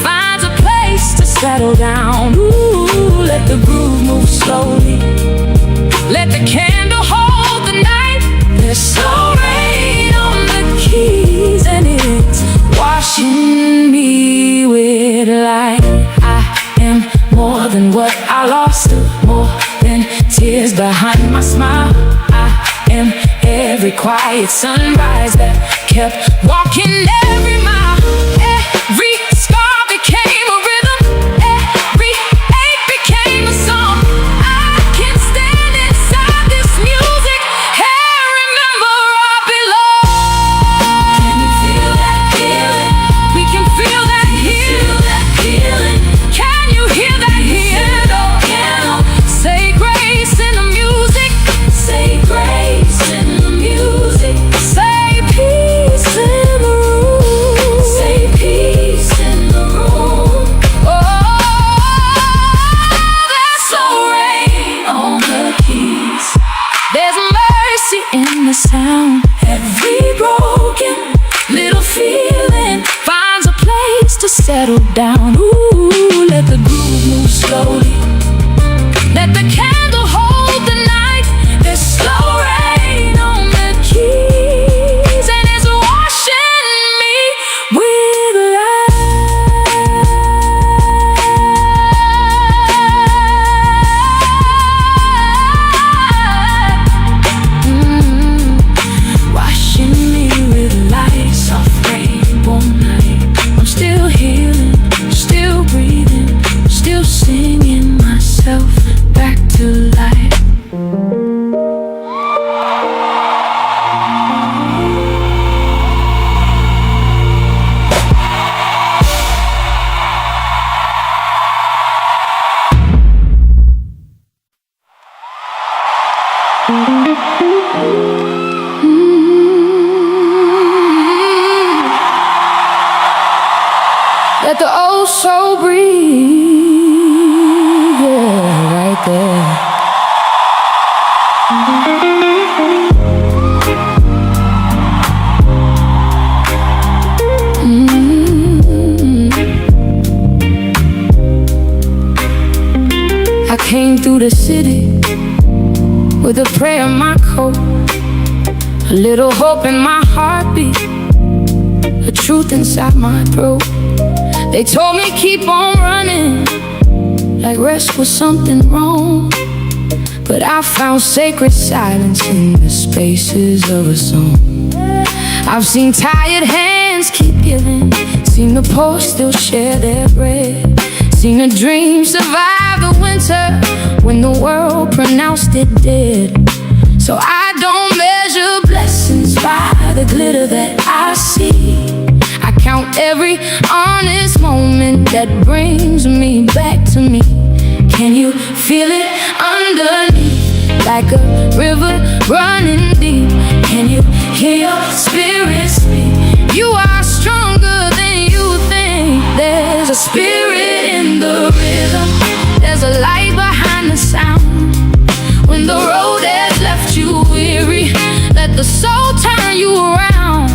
finds a place to settle down. Ooh, let the groove move slowly. Let the candle hold the night. There's slow rain on the keys, and it's washing me with light. I am more than what I lost, more than tears behind my smile. I am every quiet sunrise that kept walking every mile. Every scar became a rhythm. Every ache became a song. I can stand inside this music and remember I belong. Can you feel that feeling? We can feel that healing. Can you hear that piano? Say grace in the music. Say grace in the music. Say peace in the room. Say peace in the room. Oh, there's slow rain on the keys. There's mercy in the sound. Every broken little feeling finds a place to settle down. Ooh, let the groove move slowly. Let the candle hold the night. There's slow rain on the keys, and it's washing me with light. Washing me with light. Soft rainbow night. I'm still healing, still breathing, still singing myself back to life. Let the old soul breathe, yeah, right there. I came through the city with a prayer in my coat, a little hope in my heartbeat, the truth inside my throat. They told me keep on running, like rest was something wrong. But I found sacred silence in the spaces of a song. I've seen tired hands keep giving, seen the poor still share their bread, seen a dream survive the winter when the world pronounced it dead. So I don't measure blessings by the glitter that I see. I count every honest moment that brings me back to me. Can you feel it underneath, like a river running deep? Can you hear your spirit speak? You are stronger than you think. There's a spirit in the rhythm. There's a light behind the sound. When the road has left you weary, let the soul turn you around.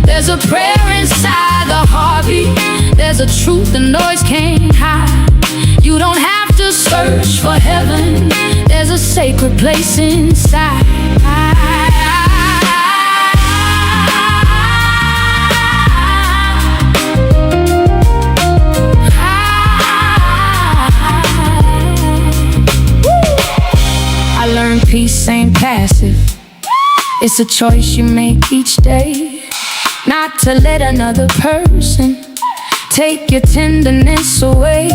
There's a prayer inside the heartbeat. There's a truth the noise can't hide. You don't have to search for heaven. There's a sacred place inside. passive. It's a choice you make each day, not to let another person take your tenderness away.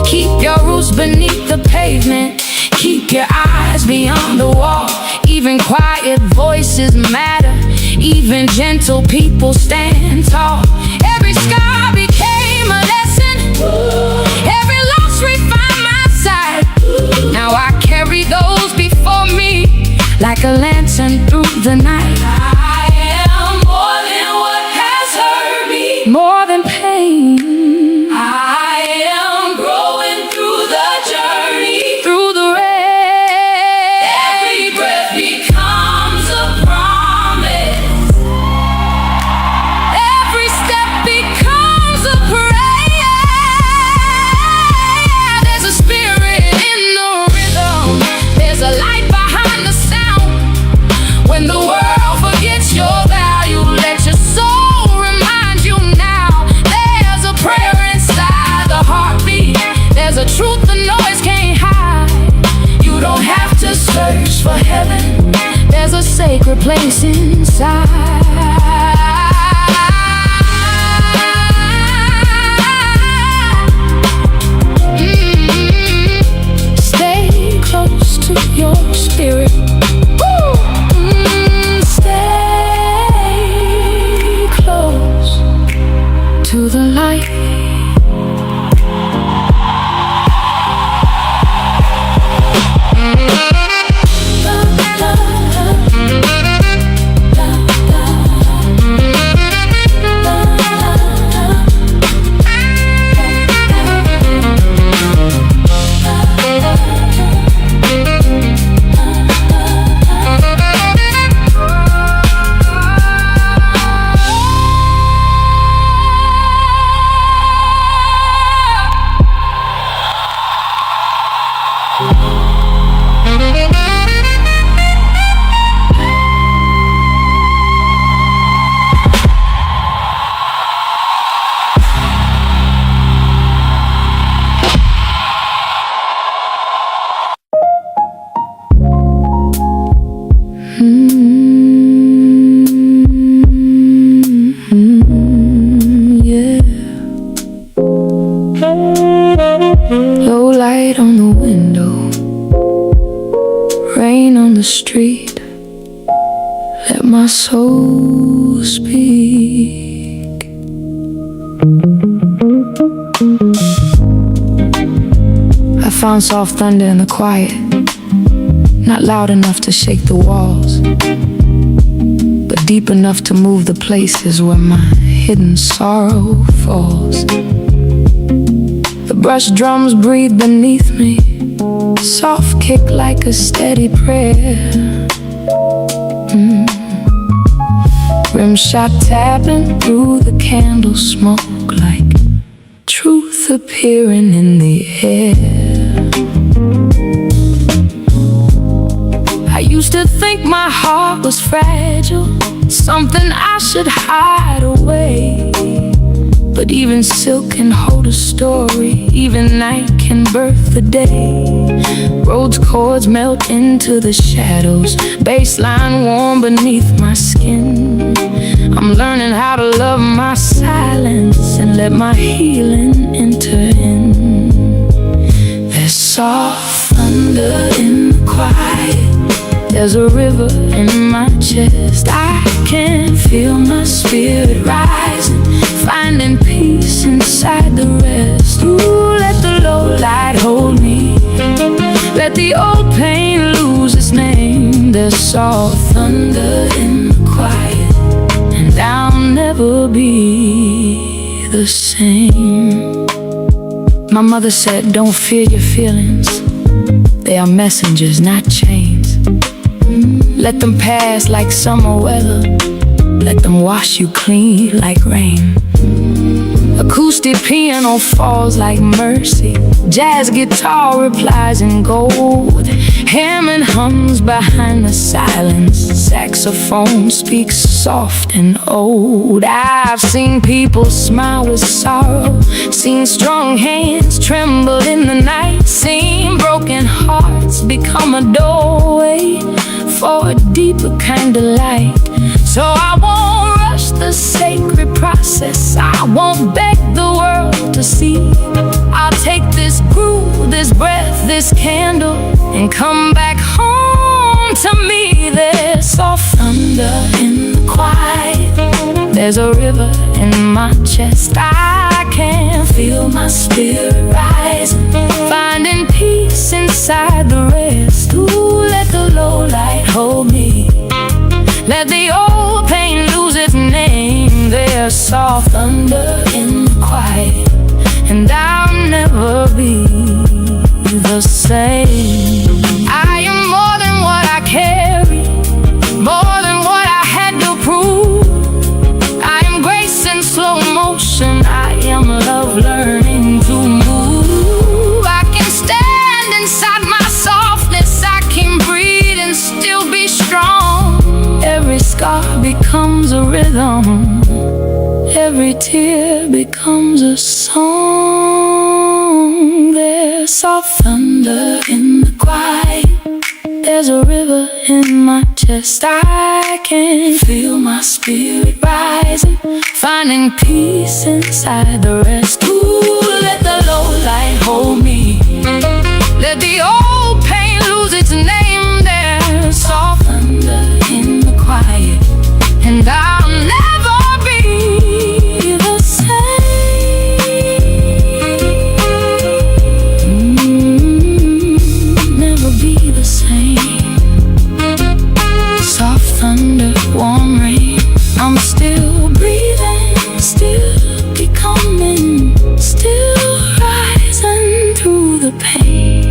Keep your roots beneath the pavement, keep your eyes beyond the wall. Even quiet voices matter, even gentle people stand tall. Every scar became a lesson, every loss refined my side. Now I carry those before me like a lantern through the night. I am more than what has hurt me, more than pain. I am growing through the journey, through the rain. Every breath becomes a promise, every step becomes a prayer. There's a spirit in the rhythm, there's a light behind the sound. When the world forgets your value, let your soul remind you now. There's a prayer inside the heartbeat, there's a truth the noise can't hide. You don't have to search for heaven, there's a sacred place inside. Stay close to your spirit. Stay close to the light. Yeah. Low light on the window, rain on the street. Let my soul speak. I found soft thunder in the quiet, not loud enough to shake the walls, but deep enough to move the places where my hidden sorrow falls. The brush drums breathe beneath me, soft kick like a steady prayer. Rim shot tapping through the candle smoke like truth appearing in the air. I used to think my heart was fragile, something I should hide away. But even silk can hold a story, even night can birth the day. Roads chords melt into the shadows, baseline warm beneath my skin. I'm learning how to love my silence and let my healing enter in. There's soft thunder in the quiet, there's a river in my chest. I can feel my spirit rising, finding peace inside the rest. Ooh, let the low light hold me, let the old pain lose its name. There's soft thunder in the quiet, and I'll never be the same. My mother said, don't fear your feelings, they are messengers, not chains. Let them pass like summer weather, let them wash you clean like rain. Acoustic piano falls like mercy, jazz guitar replies in gold. Hammond hums behind the silence, saxophone speaks soft and old. I've seen people smile with sorrow, seen strong hands tremble in the night, seen broken hearts become a doorway for a deeper kind of light. So I won't rush the sacred process, I won't beg the world to see. I'll take this groove, this breath, this candle, and come back home to me. There's soft thunder in the quiet, there's a river in my chest. I can feel my spirit rising, finding peace inside the rest. Ooh, let the low light hold me, let the old pain lose its name. There's soft thunder in the quiet, and I'll never be the same. I am more than what I carry, more than what I had to prove. I am grace in slow motion, I am love learning to move. I can stand inside my softness, I can breathe and still be strong. Every scar becomes a rhythm, every tear becomes a song. There's soft thunder in the quiet, there's a river in my chest. I can feel my spirit rising, finding peace inside the rest. Ooh, let the low light hold me, let the old pain lose its name. There's soft thunder in the quiet, and I'll never be the same. Never be the same. Soft thunder, warm rain, I'm still breathing, still becoming, still rising through the pain.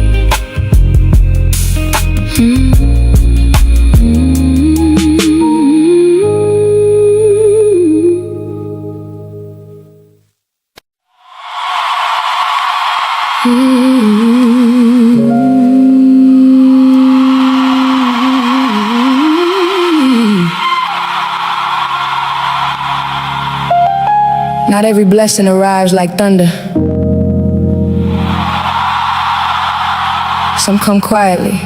Not every blessing arrives like thunder. Some come quietly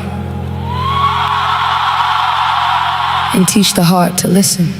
and teach the heart to listen.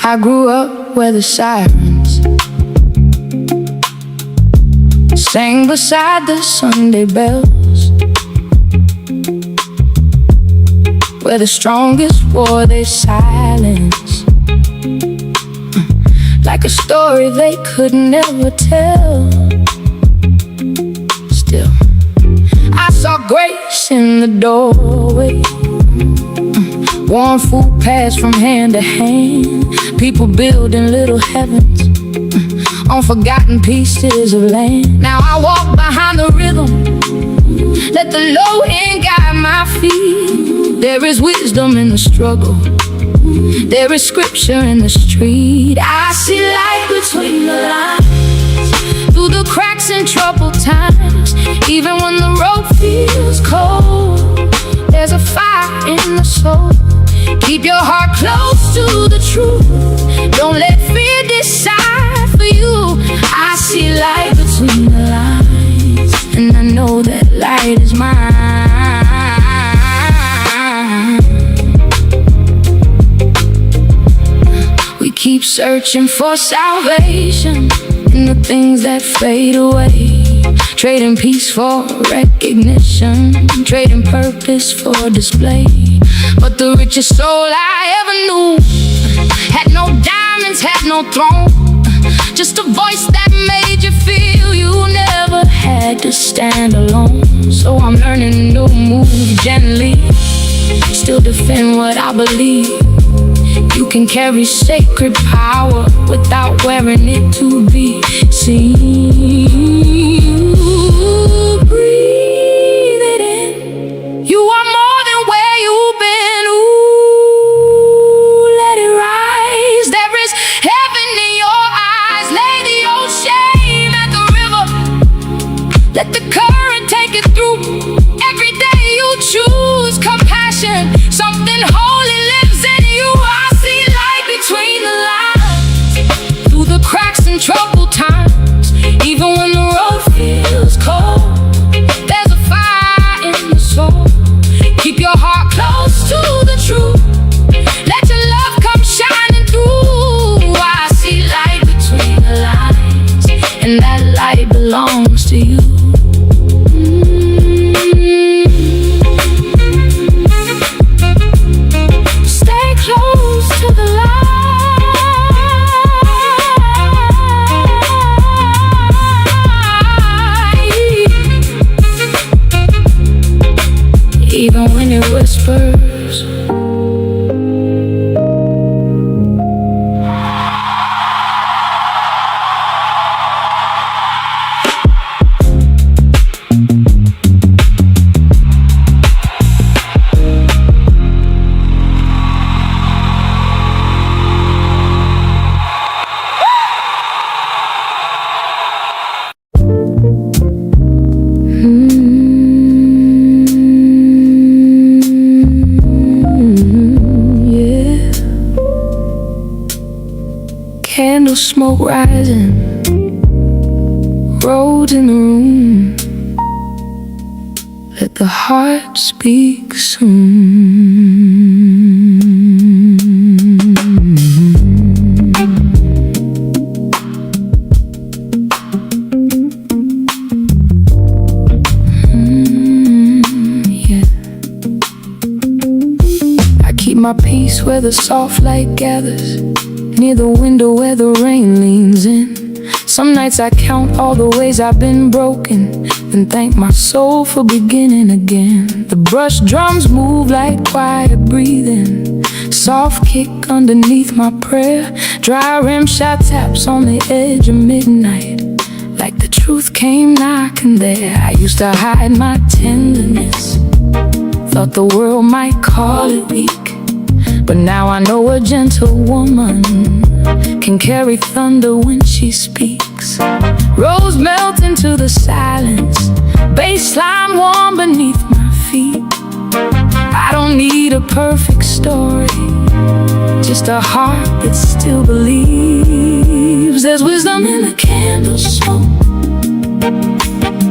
I grew up where the sirens sang beside the Sunday bells, where the strongest wore their silence, like a story they could never tell. Still, I saw grace in the doorway, warm food passed from hand to hand, people building little heavens on forgotten pieces of land. Now I walk behind the rhythm, let the low end guide my feet. There is wisdom in the struggle, there is scripture in the street. I see light between the lines, through the cracks in troubled times. Even when the road feels cold, there's a fire in the soul. Keep your heart close to the truth, don't let fear decide for you. I see light between the lines, and I know that light is mine. We keep searching for salvation in the things that fade away, trading peace for recognition, trading purpose for display. But the richest soul I ever knew had no diamonds, had no throne, just a voice that made you feel you never had to stand alone. So I'm learning to move gently, still defend what I believe. You can carry sacred power without wearing it to be seen. Breathe it in, you are more than where you've been. Ooh, let it rise. There is belongs to you. Stay close to the light. Even when it whispers. Candle smoke rising, roads in the room. Let the heart speak yeah. I keep my peace where the soft light gathers, near the window where the rain leans in. Some nights I count all the ways I've been broken, then thank my soul for beginning again. The brush drums move like quiet breathing, soft kick underneath my prayer. Dry rim shot taps on the edge of midnight, like the truth came knocking there. I used to hide my tenderness, thought the world might call it weak, but now I know a gentle woman can carry thunder when she speaks. Rose melt into the silence, baseline warm beneath my feet. I don't need a perfect story, just a heart that still believes. There's wisdom in the candle smoke,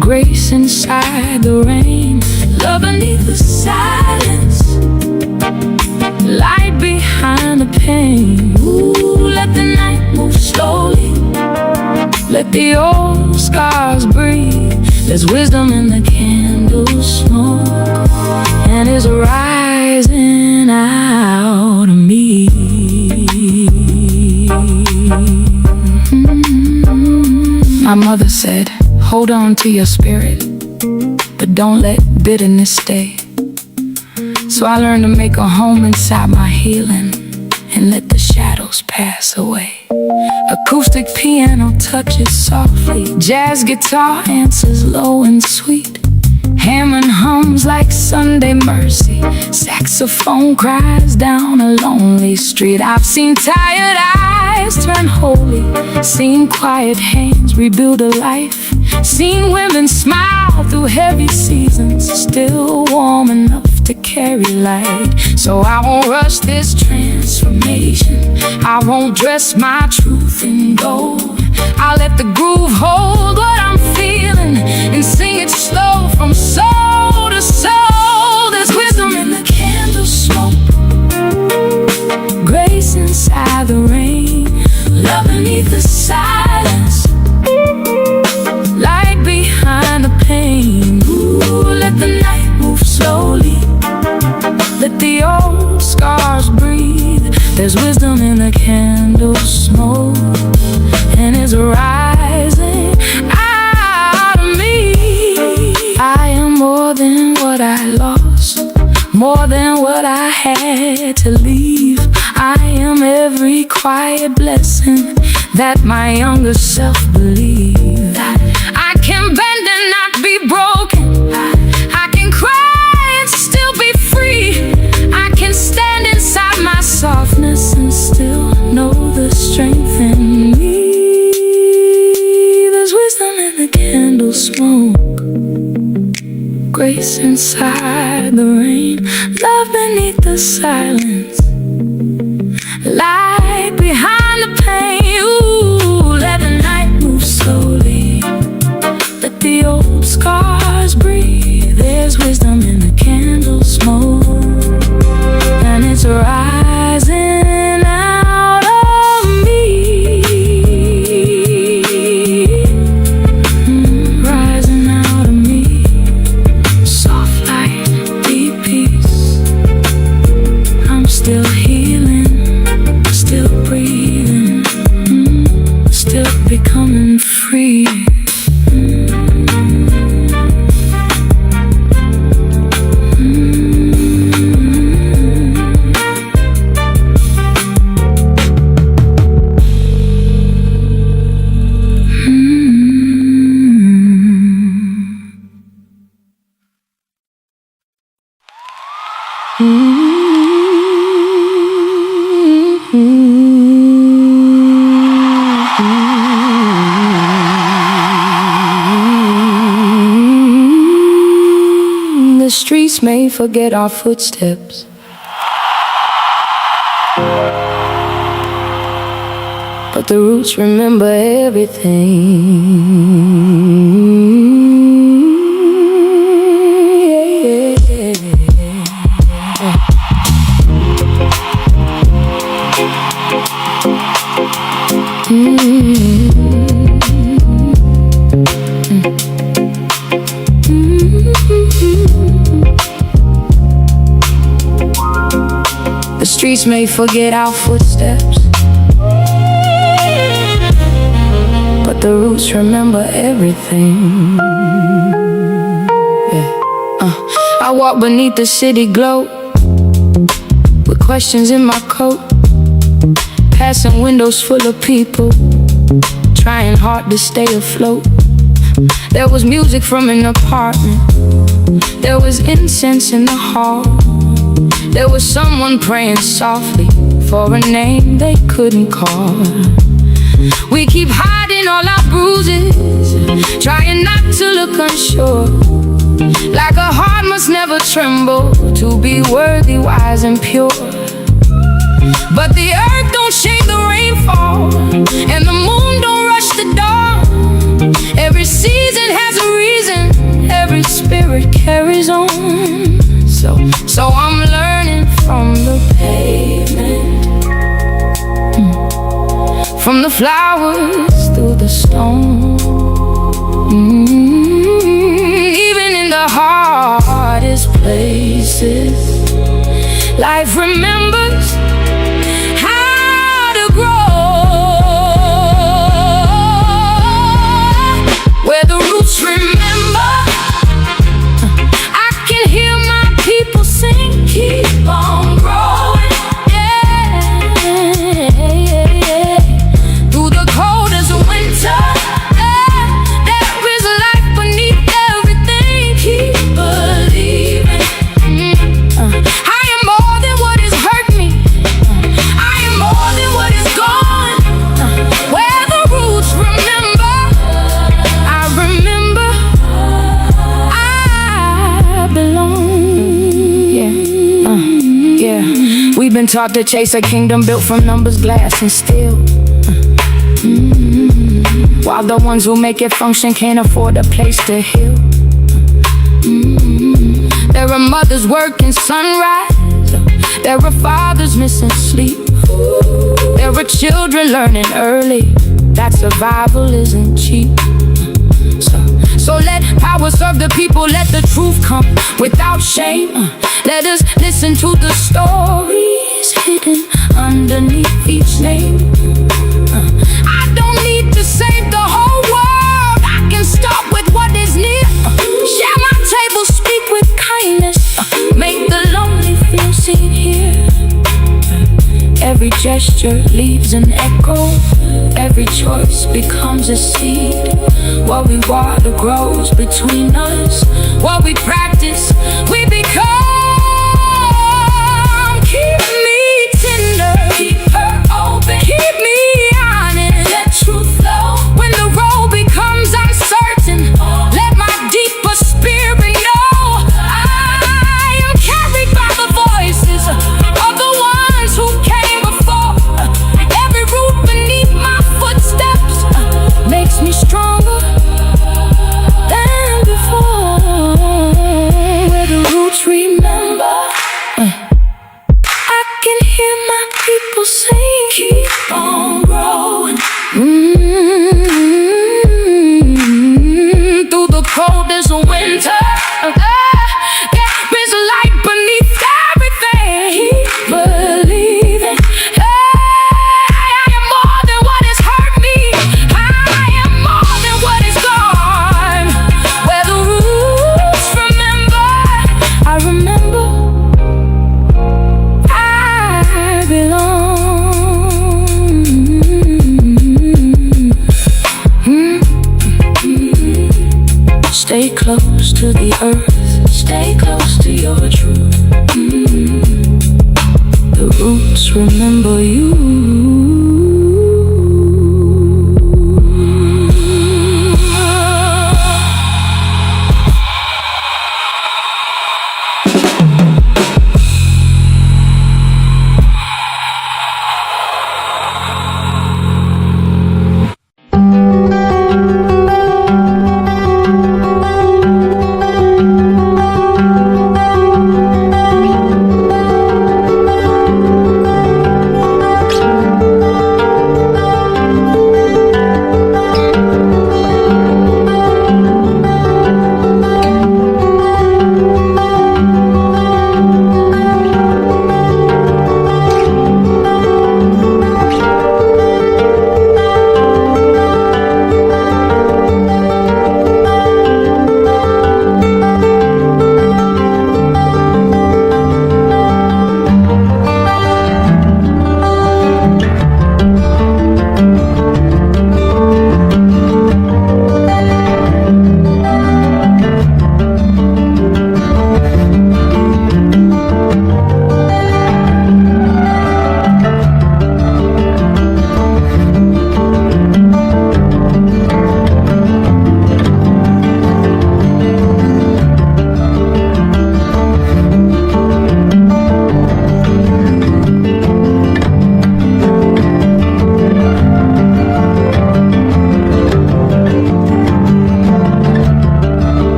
grace inside the rain, love beneath the silence, light behind the pain. Ooh, let the night move slowly, let the old scars breathe. There's wisdom in the candle smoke, and it's rising out of me. My mother said, hold on to your spirit, but don't let bitterness stay. So I learned to make a home inside my healing and let the shadows pass away. Acoustic piano touches softly, jazz guitar answers low and sweet. Hammond hums like Sunday mercy, saxophone cries down a lonely street. I've seen tired eyes turn holy, seen quiet hands rebuild a life, seen women smile through heavy seasons, still warm enough to carry light. So I won't rush this transformation, I won't dress my truth in gold. I'll let the groove hold what I'm feeling and sing it slow from soul to soul. There's wisdom in the candle smoke, grace inside the rain, love beneath the silence, light behind the pain. Ooh, let the night move slowly, let the old scars breathe. There's wisdom in the candle smoke, and it's rising out of me. I am more than what I lost, more than what I had to leave. I am every quiet blessing that my younger self believed. I can bend and not be broken, I can cry and still be free. I can stand inside my softness and still know the strength in me. There's wisdom in the candle smoke, grace inside the rain, love beneath the silence, light behind the pain. Ooh, let the night move slowly, let the old scars breathe. There's wisdom in the candle smoke, and it's rising out of me. may forget our footsteps, but the roots remember everything. The streets may forget our footsteps, but the roots remember everything. I walk beneath the city glow with questions in my coat, passing windows full of people trying hard to stay afloat. There was music from an apartment, there was incense in the hall, there was someone praying softly for a name they couldn't call. We keep hiding all our bruises, trying not to look unsure, like a heart must never tremble to be worthy, wise and pure. But the earth don't shake the rainfall, and the moon don't rush the dawn. Every season has a reason, every spirit carries on. So I'm learning from the pavement, from the flowers through the stone. Even in the hardest places, life remembers how to grow. Where the roots remember, I can hear my people sing, keep on growing, yeah, yeah. Through the cold as a winter, there is life beneath everything. Keep believing. I am more than what has hurt me, I am more than what is gone. Where the roots remember, I remember I belong. Yeah, we've been taught to chase a kingdom built from numbers, glass, and steel, while the ones who make it function can't afford a place to heal. There are mothers working sunrise, there are fathers missing sleep, there are children learning early that survival isn't cheap. So let power serve the people, let the truth come without shame. Let us listen to the stories hidden underneath each name. I don't need to save the whole world, I can start with what is near. Share my table, speak with kindness, make the lonely feel seen here. Every gesture leaves an echo, every choice becomes a seed. What we water grows between us, what we practice, we become. Keep me tender, keep her open, keep me honest, let truth flow. When the road becomes uncertain, let my deeper spirit know I am carried by the voices of the ones who came before. Every root beneath my footsteps makes me stronger than before. Where the roots remember, I can hear my people sing, keep on growing. Through the cold as a winter, there is light beneath everything. Keep believing. I am more than what has hurt me, I am more than what is gone. Where the roots remember, I remember I belong. Stay close to the earth, stay close to your truth. The roots remember you.